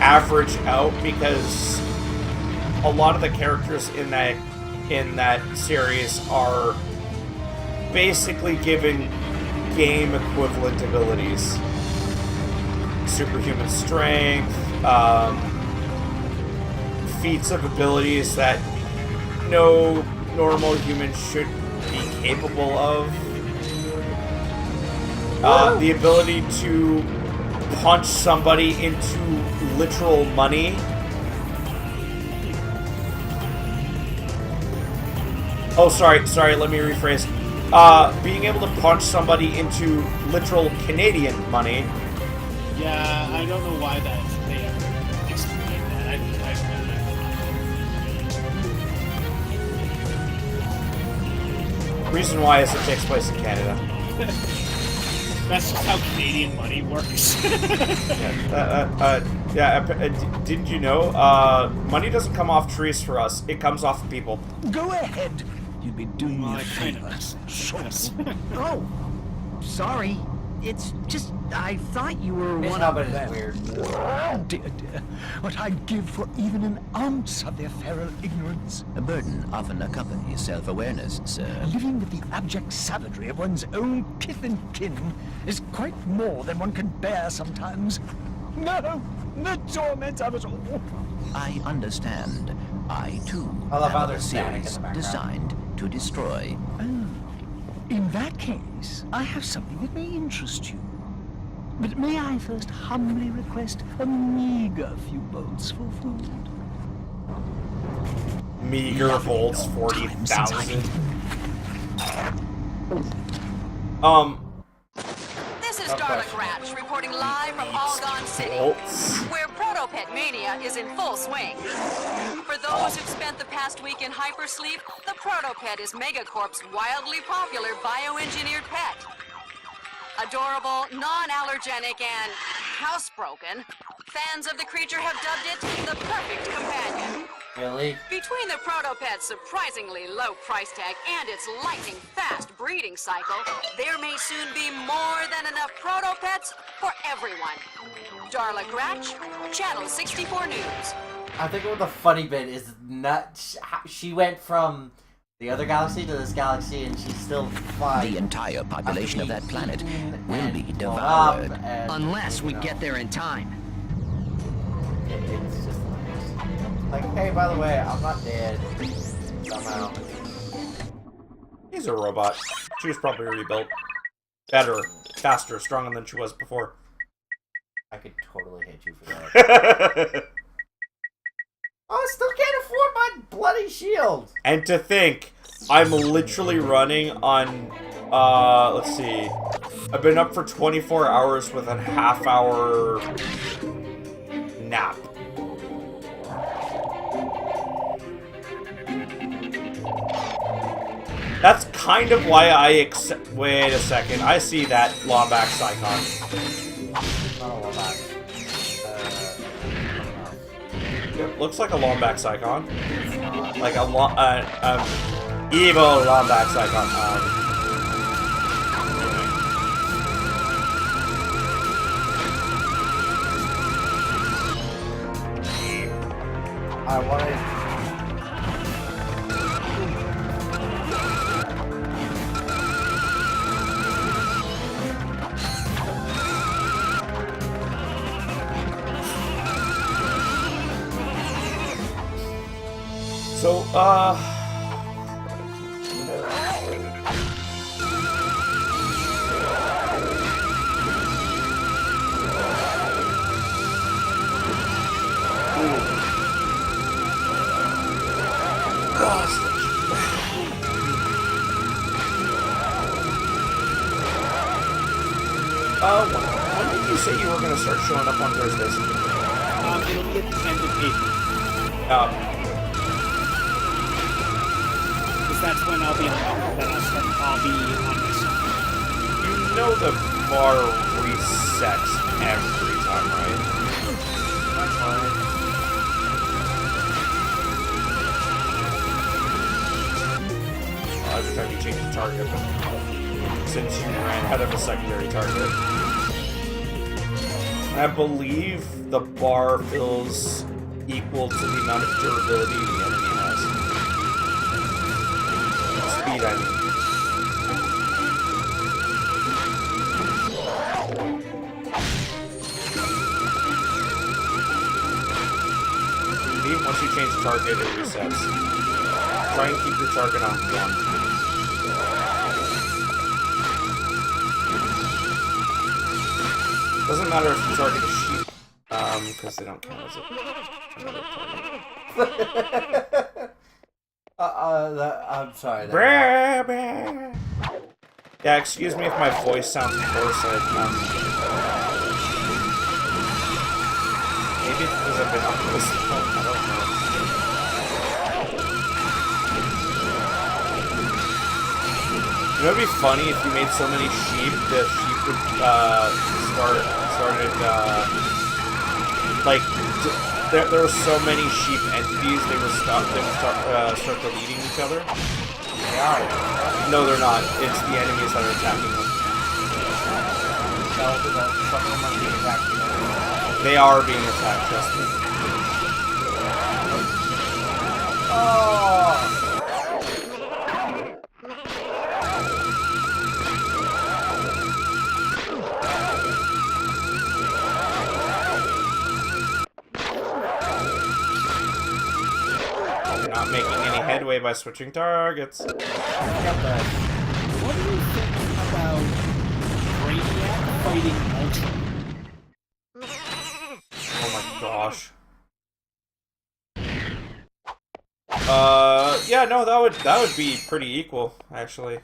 [SPEAKER 2] average out, because a lot of the characters in that series are basically given game equivalent abilities. Superhuman strength, feats of abilities that no normal human should be capable of. the ability to punch somebody into literal money. Oh, sorry, let me rephrase. Being able to punch somebody into literal Canadian money.
[SPEAKER 3] Yeah, I don't know why they ever explained that.
[SPEAKER 2] Reason why is it takes place in Canada.
[SPEAKER 3] That's just how Canadian money works.
[SPEAKER 2] Didn't you know? Money doesn't come off trees for us. It comes off of people.
[SPEAKER 8] Go ahead. You'd be doing me a
[SPEAKER 3] I kind
[SPEAKER 8] favor.
[SPEAKER 3] of yes.
[SPEAKER 7] Oh, sorry. It's just, I thought you were
[SPEAKER 1] It's
[SPEAKER 7] one
[SPEAKER 1] not,
[SPEAKER 7] of
[SPEAKER 1] but it's
[SPEAKER 7] them.
[SPEAKER 1] weird.
[SPEAKER 8] Dear, what I'd give for even an ounce of their feral ignorance.
[SPEAKER 10] A burden often accompanies self-awareness, sir.
[SPEAKER 8] Living with the abject savagery of one's own kith and kin is quite more than one can bear sometimes. No, the torment of it all.
[SPEAKER 10] I understand. I, too,
[SPEAKER 1] I love how
[SPEAKER 10] have a
[SPEAKER 1] there's static in
[SPEAKER 10] series
[SPEAKER 1] the background.
[SPEAKER 10] designed to destroy.
[SPEAKER 8] In that case, I have something that may interest you. But may I first humbly request a meager few bolts for food?
[SPEAKER 2] Meager bolts, 40,000.
[SPEAKER 11] This is Darla Gratch reporting live from Algon City,
[SPEAKER 2] Bolts.
[SPEAKER 11] where Protopet Mania is in full swing. For those who've spent the past week in hypersleep, the Protopet is Megacorp's wildly popular bioengineered pet. Adorable, non-allergenic, and housebroken, fans of the creature have dubbed it the perfect companion.
[SPEAKER 1] Really?
[SPEAKER 11] Between the Protopet's surprisingly low price tag and its lightning-fast breeding cycle, there may soon be more than enough Protopets for everyone. Darla Gratch, Channel 64 News.
[SPEAKER 1] I think what the funny bit is she went from the other galaxy to this galaxy, and she's still fine.
[SPEAKER 10] The entire population of that planet will be
[SPEAKER 1] blown up,
[SPEAKER 10] devoured.
[SPEAKER 1] and,
[SPEAKER 7] Unless we get there in time.
[SPEAKER 1] It's just like, hey, by the way, I'm not dead. Somehow.
[SPEAKER 2] He's a robot. She was probably rebuilt. Better, faster, stronger than she was before.
[SPEAKER 1] I could totally hit you for that. Oh, I still can't afford my bloody shield!
[SPEAKER 2] And to think, I'm literally running on, let's see. I've been up for 24 hours with a half-hour nap. That's kind of why I accept. Wait a second, I see that Lombax icon.
[SPEAKER 1] Not a Lombax.
[SPEAKER 2] It looks like a Lombax icon. Like a evil Lombax icon.
[SPEAKER 1] I wanted.
[SPEAKER 2] So, when did you say you were going to start showing up on Thursdays?
[SPEAKER 3] It'll be at the end of April. Because that's when I'll be on myself.
[SPEAKER 2] You know the bar resets every time, right?
[SPEAKER 1] That's fine.
[SPEAKER 2] Every time you change the target, but since you ran out of a secondary target. I believe the bar feels equal to the amount of durability the enemy has. Speed, I mean. Even once you change the target, it resets. Try and keep your target on 1. Doesn't matter if you target a sheep, because they don't count as another target.
[SPEAKER 1] I'm sorry.
[SPEAKER 2] Brah, brah. Yeah, excuse me if my voice sounds hoarse. Maybe it's because I've been up this long. I don't know. You know, it'd be funny if you made so many sheep, the sheep would there were so many sheep entities, they would start deleting each other.
[SPEAKER 1] They are.
[SPEAKER 2] No, they're not. It's the enemies that are attacking them.
[SPEAKER 1] No, because some of them are being attacked.
[SPEAKER 2] They are being attacked, trust me.
[SPEAKER 1] Oh!
[SPEAKER 2] You're not making any headway by switching targets.
[SPEAKER 3] What do you think about Brainiac fighting Ultron?
[SPEAKER 2] Oh my gosh. Yeah, no, that would be pretty equal, actually.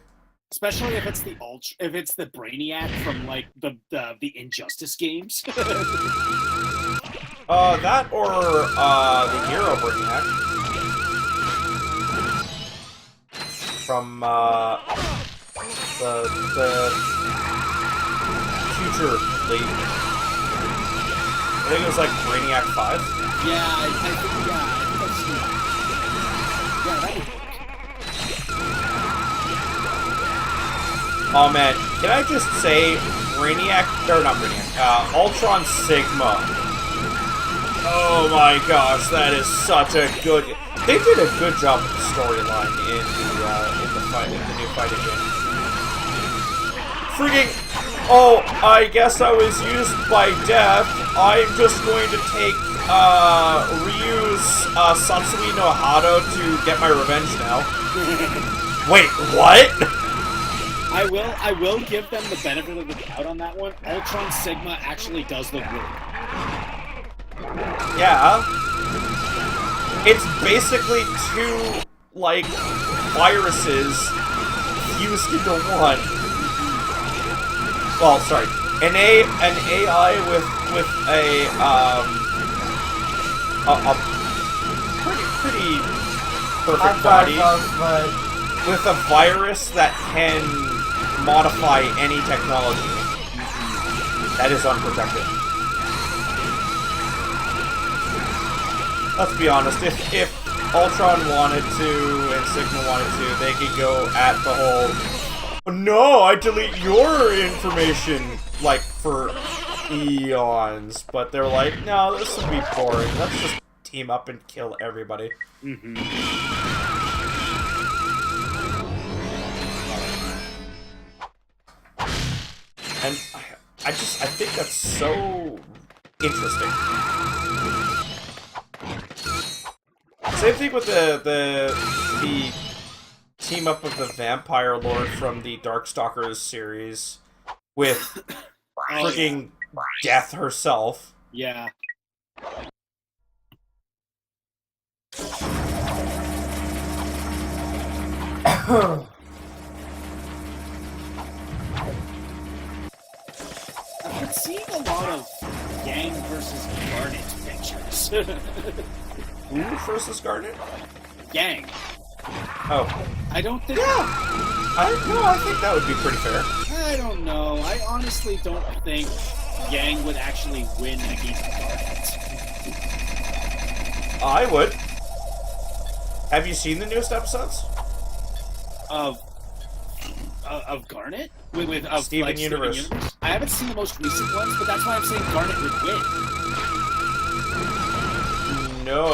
[SPEAKER 3] Especially if it's the Brainiac from like the Injustice games.
[SPEAKER 2] That or the Hero Brainiac from the Future League. I think it was like Brainiac 5.
[SPEAKER 3] Yeah, I think that's that'd be
[SPEAKER 2] Oh man, can I just say Brainiac, or not Brainiac, Ultron Sigma. Oh my gosh, that is such a good. They did a good job with the storyline in the new fighting game. Freaking! Oh, I guess I was used by death. I'm just going to take Ryu's Satsui no Hado to get my revenge now. Wait, what?
[SPEAKER 3] I will give them the benefit of the doubt on that one. Ultron Sigma actually does the work.
[SPEAKER 2] Yeah. It's basically two, like, viruses fused into one. Well, sorry. An AI with a pretty perfect body. With a virus that can modify any technology. That is unprotected. Let's be honest, if Ultron wanted to and Sigma wanted to, they could go at the whole, no, I delete your information, like, for eons. But they're like, no, this would be boring. Let's just team up and kill everybody.
[SPEAKER 3] Mm-hmm.
[SPEAKER 2] And I think that's so interesting. Same thing with the team up of the Vampire Lord from the Darkstalkers series with freaking Death herself.
[SPEAKER 3] Yeah. I've been seeing a lot of Yang versus Garnet pictures.
[SPEAKER 2] Who versus Garnet?
[SPEAKER 3] Yang.
[SPEAKER 2] Oh.
[SPEAKER 3] I don't think...
[SPEAKER 2] Yeah! I think that would be pretty fair.
[SPEAKER 3] I don't know. I honestly don't think Yang would actually win against Garnet.
[SPEAKER 2] I would. Have you seen the newest episodes?
[SPEAKER 3] Of Garnet? Of
[SPEAKER 2] Steven Universe.
[SPEAKER 3] I haven't seen the most recent ones, but that's why I'm saying Garnet would win.
[SPEAKER 2] No.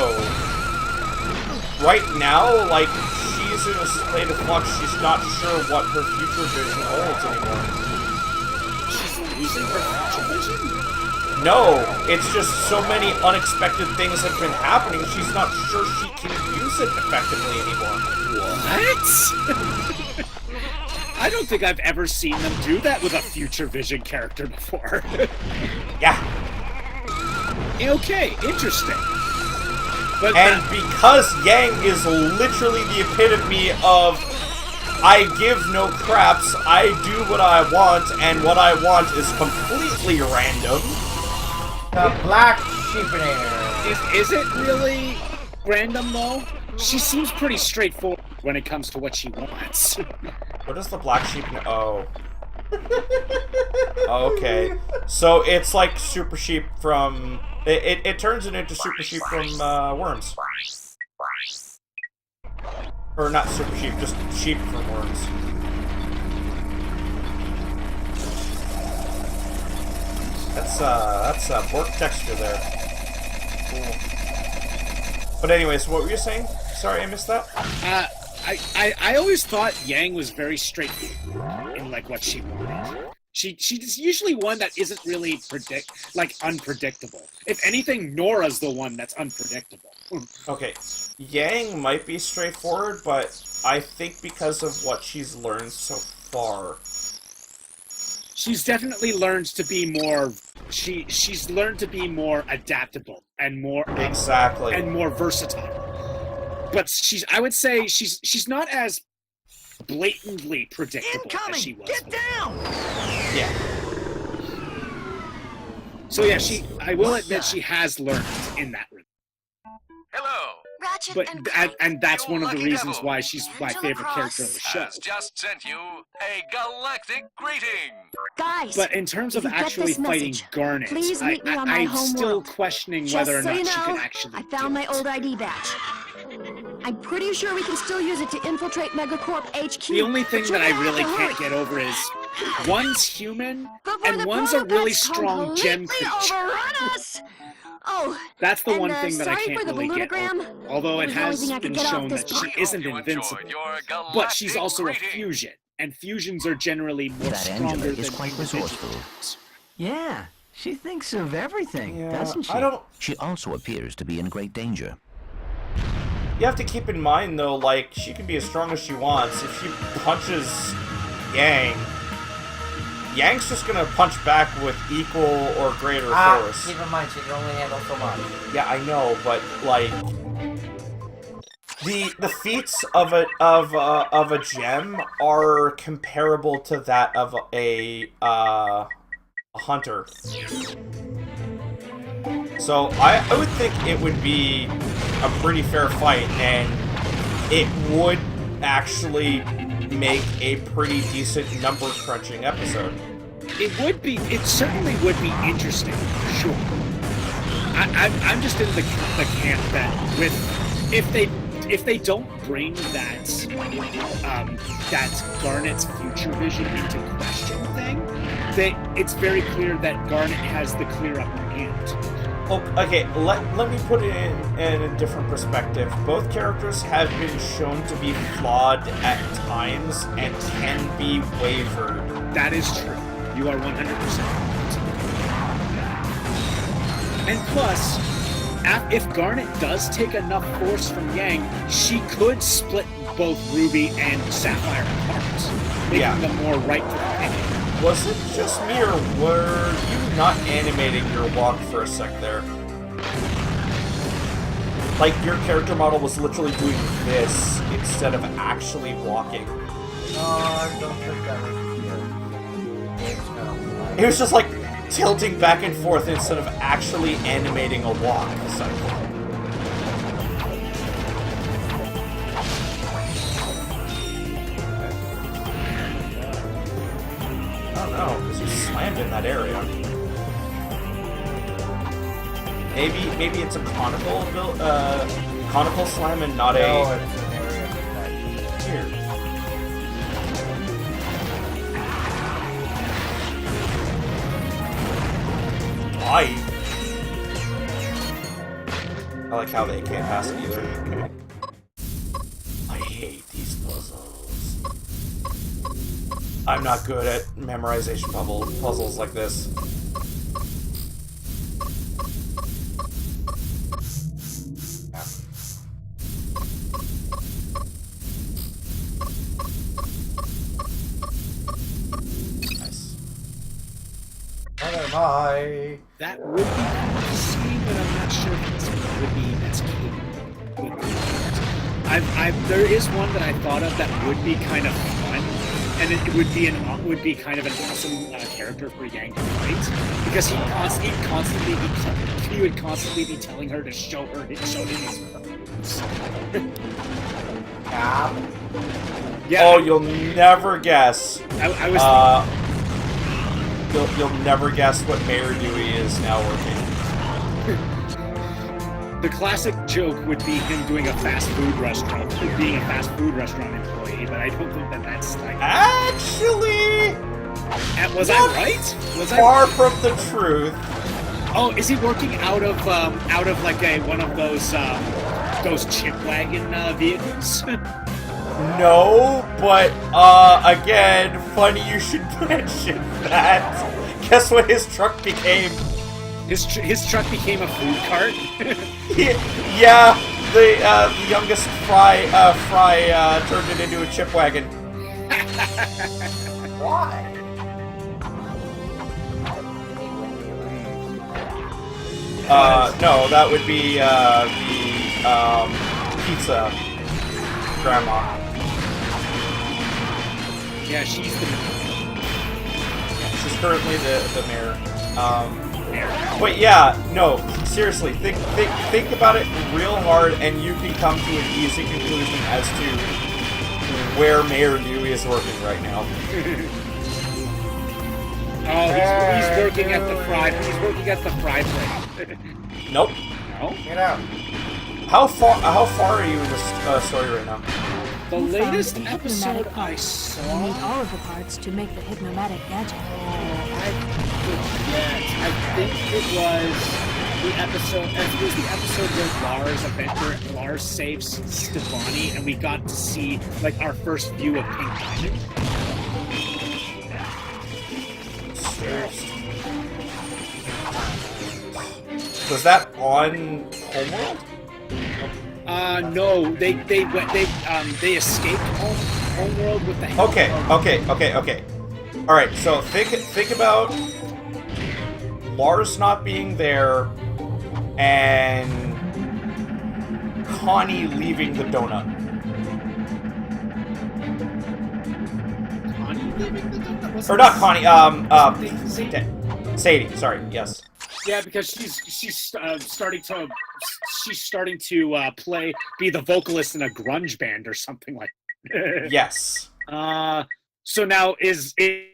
[SPEAKER 2] Right now, like, she's in a state of flux. She's not sure what her future vision holds anymore.
[SPEAKER 3] She's losing her future vision?
[SPEAKER 2] No, it's just so many unexpected things have been happening, she's not sure she can use it effectively anymore.
[SPEAKER 3] What? I don't think I've ever seen them do that with a Future Vision character before.
[SPEAKER 2] Yeah.
[SPEAKER 3] Okay, interesting. But
[SPEAKER 2] And because Yang is literally the epitome of I give no craps, I do what I want, and what I want is completely random.
[SPEAKER 1] The Black Sheepinator.
[SPEAKER 3] Is it really random, though? She seems pretty straightforward when it comes to what she wants.
[SPEAKER 2] What is the black sheep? Oh. Okay. So it's like Super Sheep from... It turns it into Super Sheep from Worms. Or not Super Sheep, just Sheep from Worms. That's pork texture there. Cool. But anyways, what were you saying? Sorry, I missed that.
[SPEAKER 3] I always thought Yang was very straightforward in like what she wanted. She's usually one that isn't really unpredictable. If anything, Nora's the one that's unpredictable.
[SPEAKER 2] Okay, Yang might be straightforward, but I think because of what she's learned so far,
[SPEAKER 3] she's definitely learned to be more. She's learned to be more adaptable and more
[SPEAKER 2] exactly
[SPEAKER 3] and more versatile. But I would say she's not as blatantly predictable as she was.
[SPEAKER 7] Get down!
[SPEAKER 2] Yeah.
[SPEAKER 3] So yeah, I will admit she has learned in that regard.
[SPEAKER 12] Hello.
[SPEAKER 11] Ratchet
[SPEAKER 3] But and that's one of the
[SPEAKER 12] lucky
[SPEAKER 3] reasons
[SPEAKER 12] devil.
[SPEAKER 3] why she's my
[SPEAKER 11] Angela
[SPEAKER 3] favorite
[SPEAKER 11] Cross
[SPEAKER 3] character in the show.
[SPEAKER 12] Has just sent you a galactic greeting.
[SPEAKER 4] Guys,
[SPEAKER 3] But in terms of
[SPEAKER 4] if you get
[SPEAKER 3] actually
[SPEAKER 4] this
[SPEAKER 3] fighting
[SPEAKER 4] message,
[SPEAKER 3] Garnet,
[SPEAKER 4] please meet me on my
[SPEAKER 3] I'm
[SPEAKER 4] home
[SPEAKER 3] still
[SPEAKER 4] world.
[SPEAKER 3] questioning
[SPEAKER 4] just
[SPEAKER 3] whether or
[SPEAKER 4] so
[SPEAKER 3] not
[SPEAKER 4] you
[SPEAKER 3] she can
[SPEAKER 4] know,
[SPEAKER 3] actually
[SPEAKER 4] I found my
[SPEAKER 3] do
[SPEAKER 4] old
[SPEAKER 3] it.
[SPEAKER 4] ID badge. I'm pretty sure we can still use it to infiltrate Megacorp HQ.
[SPEAKER 3] The only thing
[SPEAKER 4] but
[SPEAKER 3] that
[SPEAKER 4] you're
[SPEAKER 3] I really
[SPEAKER 4] gonna have
[SPEAKER 3] can't
[SPEAKER 4] to
[SPEAKER 3] get over is one's human
[SPEAKER 4] Before
[SPEAKER 3] and
[SPEAKER 4] the
[SPEAKER 3] one's a really
[SPEAKER 4] Protopets
[SPEAKER 3] strong gem
[SPEAKER 4] completely
[SPEAKER 3] creature.
[SPEAKER 4] overrun us. Oh,
[SPEAKER 3] That's the
[SPEAKER 4] and,
[SPEAKER 3] one thing that I
[SPEAKER 4] sorry
[SPEAKER 3] can't
[SPEAKER 4] for the
[SPEAKER 3] really get
[SPEAKER 4] balloonogram.
[SPEAKER 3] over. Although
[SPEAKER 4] It
[SPEAKER 3] it
[SPEAKER 4] was the only
[SPEAKER 3] has
[SPEAKER 4] thing I could
[SPEAKER 3] been
[SPEAKER 4] get off
[SPEAKER 3] shown
[SPEAKER 4] this
[SPEAKER 3] that she
[SPEAKER 4] planet.
[SPEAKER 3] isn't
[SPEAKER 12] You
[SPEAKER 3] invincible.
[SPEAKER 12] enjoyed your
[SPEAKER 3] But she's
[SPEAKER 12] galactic
[SPEAKER 3] also a
[SPEAKER 12] greeting.
[SPEAKER 3] fusion, and fusions are generally more
[SPEAKER 10] That
[SPEAKER 3] stronger
[SPEAKER 10] Angela
[SPEAKER 3] than
[SPEAKER 10] is quite
[SPEAKER 3] individual
[SPEAKER 10] resourceful.
[SPEAKER 3] ones.
[SPEAKER 7] Yeah, she thinks of everything,
[SPEAKER 2] Yeah,
[SPEAKER 7] doesn't she?
[SPEAKER 2] I don't...
[SPEAKER 10] She also appears to be in great danger.
[SPEAKER 2] You have to keep in mind, though, like, she can be as strong as she wants. If she punches Yang's just gonna punch back with equal or greater force.
[SPEAKER 1] Keep in mind, she can only handle so much.
[SPEAKER 2] Yeah, I know, but, like... The feats of a gem are comparable to that of a hunter. So I would think it would be a pretty fair fight, and it would actually make a pretty decent number crunching episode.
[SPEAKER 3] It certainly would be interesting, for sure. I'm just in the camp that if they don't bring that Garnet's future vision into question thing, it's very clear that Garnet has the clear upper hand.
[SPEAKER 2] Oh, okay, let me put it in a different perspective. Both characters have been shown to be flawed at times and can be wavered.
[SPEAKER 3] That is true. You are 100% right. And plus, if Garnet does take enough force from Yang, she could split both Ruby and Sapphire apart, making them more right for the picking.
[SPEAKER 2] Was it just me, or were you not animating your walk for a sec there? Like, your character model was literally doing this instead of actually walking.
[SPEAKER 1] No, I don't think that was good. Game's gonna
[SPEAKER 2] It was just like tilting back and forth instead of actually animating a walk, essentially. I don't know, because you slammed in that area. Maybe it's a conical slam and not
[SPEAKER 1] No,
[SPEAKER 2] a...
[SPEAKER 1] it's an area that
[SPEAKER 2] Weird. I like how they can't pass it either. I hate these puzzles. I'm not good at memorization puzzles like this.
[SPEAKER 1] Bye.
[SPEAKER 3] That would be cool to see, but I'm not sure if it's would be that's capable. There is one that I thought of that would be kind of fun, and it would be kind of an awesome character for Yang to fight, because he would constantly be telling her to show him his moves.
[SPEAKER 1] Yeah.
[SPEAKER 2] Oh, you'll never guess.
[SPEAKER 3] I was.
[SPEAKER 2] You'll never guess what Mayor Dewey is now working.
[SPEAKER 3] The classic joke would be him doing a fast food restaurant, being a fast food restaurant employee, but I don't think that's like.
[SPEAKER 2] Actually,
[SPEAKER 3] was I right? Was I
[SPEAKER 2] far from the truth?
[SPEAKER 3] Oh, is he working out of like one of those chip wagon vehicles?
[SPEAKER 2] No, but again, funny you should mention that. Guess what his truck became?
[SPEAKER 3] His truck became a food cart.
[SPEAKER 2] Yeah, the youngest Fry turned it into a chip wagon.
[SPEAKER 1] Why?
[SPEAKER 2] No, that would be the pizza grandma.
[SPEAKER 3] Yeah, she's
[SPEAKER 2] currently the mayor. But yeah, no, seriously, think about it real hard, and you can come to an easy conclusion as to where Mayor Dewey is working right now.
[SPEAKER 3] Oh, he's working at the fry. He's working at the fry plate.
[SPEAKER 2] Nope.
[SPEAKER 3] No.
[SPEAKER 1] Get out.
[SPEAKER 2] How far are you in this story right now?
[SPEAKER 3] The latest episode I saw.
[SPEAKER 4] You need all of the parts to make the hypnomatic gadget.
[SPEAKER 3] I think it was the episode. It was the episode where Lars saves Stefani, and we got to see like our first view of Pink Diamond.
[SPEAKER 2] Was that on Homeworld?
[SPEAKER 3] No, they escaped Homeworld with the help.
[SPEAKER 2] Okay. All right, so think about Lars not being there and Connie leaving the donut.
[SPEAKER 3] Connie leaving the donut?
[SPEAKER 2] Or not Connie, Sadie, sorry, yes.
[SPEAKER 3] Yeah, because she's starting to be the vocalist in a grunge band or something like that.
[SPEAKER 2] Yes.
[SPEAKER 3] So now is it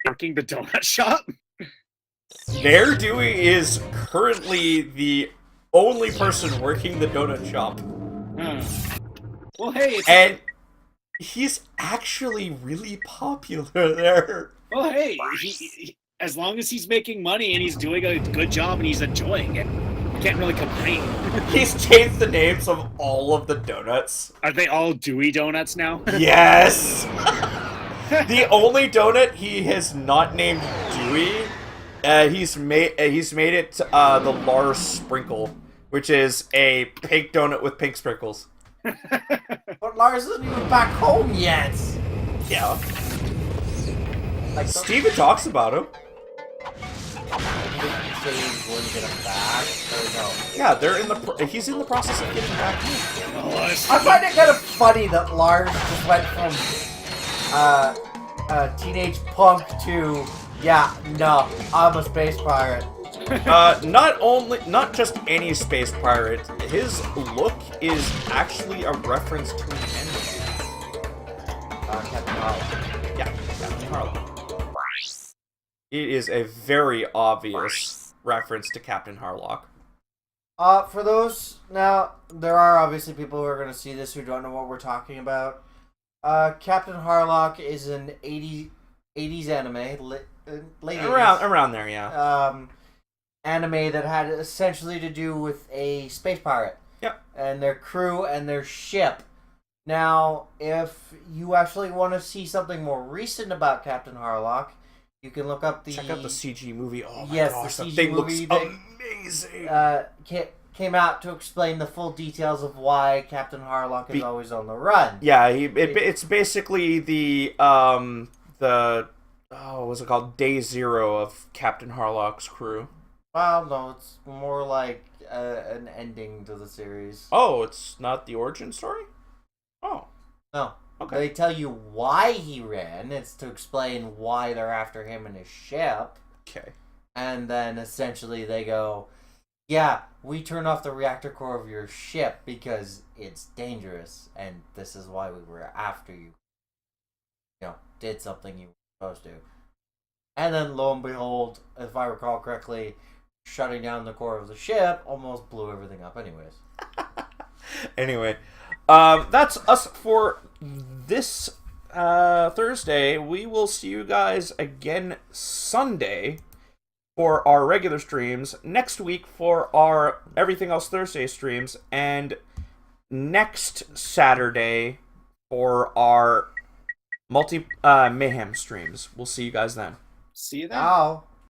[SPEAKER 3] working the donut shop?
[SPEAKER 2] Mayor Dewey is currently the only person working the donut shop.
[SPEAKER 3] Well, hey,
[SPEAKER 2] and he's actually really popular there.
[SPEAKER 3] Well, hey, he, as long as he's making money and he's doing a good job and he's enjoying it, can't really complain.
[SPEAKER 2] He's changed the names of all of the donuts.
[SPEAKER 3] Are they all Dewey donuts now?
[SPEAKER 2] Yes! The only donut he has not named Dewey, he's made it the Lars Sprinkle, which is a pink donut with pink sprinkles.
[SPEAKER 1] But Lars isn't even back home yet.
[SPEAKER 2] Yeah. Like Steven talks about him. Yeah, they're in the. He's in the process of getting back.
[SPEAKER 1] I find it kind of funny that Lars just went from teenage punk to I'm a space pirate.
[SPEAKER 2] Not just any space pirate. His look is actually a reference to an anime.
[SPEAKER 1] Captain Harlock.
[SPEAKER 2] Yeah, Captain Harlock. It is a very obvious reference to Captain Harlock.
[SPEAKER 1] For those, now, there are obviously people who are going to see this who don't know what we're talking about. Captain Harlock is an 80s anime, late 80s.
[SPEAKER 2] Around there, yeah.
[SPEAKER 1] Anime that had essentially to do with a space pirate.
[SPEAKER 2] Yep.
[SPEAKER 1] And their crew and their ship. Now, if you actually want to see something more recent about Captain Harlock, you can look up the...
[SPEAKER 2] Check out the CG movie. Oh my gosh,
[SPEAKER 1] the
[SPEAKER 2] that
[SPEAKER 1] CG
[SPEAKER 2] thing
[SPEAKER 1] movie
[SPEAKER 2] looks amazing.
[SPEAKER 1] Came out to explain the full details of why Captain Harlock is always on the run.
[SPEAKER 2] Yeah, it's basically the was it called? Day Zero of Captain Harlock's crew.
[SPEAKER 1] Well, no, it's more like an ending to the series.
[SPEAKER 2] Oh, it's not the origin story? Oh.
[SPEAKER 1] No.
[SPEAKER 2] Okay.
[SPEAKER 1] They tell you why he ran. It's to explain why they're after him and his ship.
[SPEAKER 2] Okay.
[SPEAKER 1] And then essentially they go, yeah, we turned off the reactor core of your ship because it's dangerous, and this is why we were after you. You know, did something you were supposed to. And then, lo and behold, if I recall correctly, shutting down the core of the ship almost blew everything up anyways.
[SPEAKER 2] Anyway, that's us for this Thursday. We will see you guys again Sunday for our regular streams, next week for our Everything Else Thursday streams, and next Saturday for our Mayhem streams. We'll see you guys then.
[SPEAKER 3] See you then.
[SPEAKER 1] Ciao.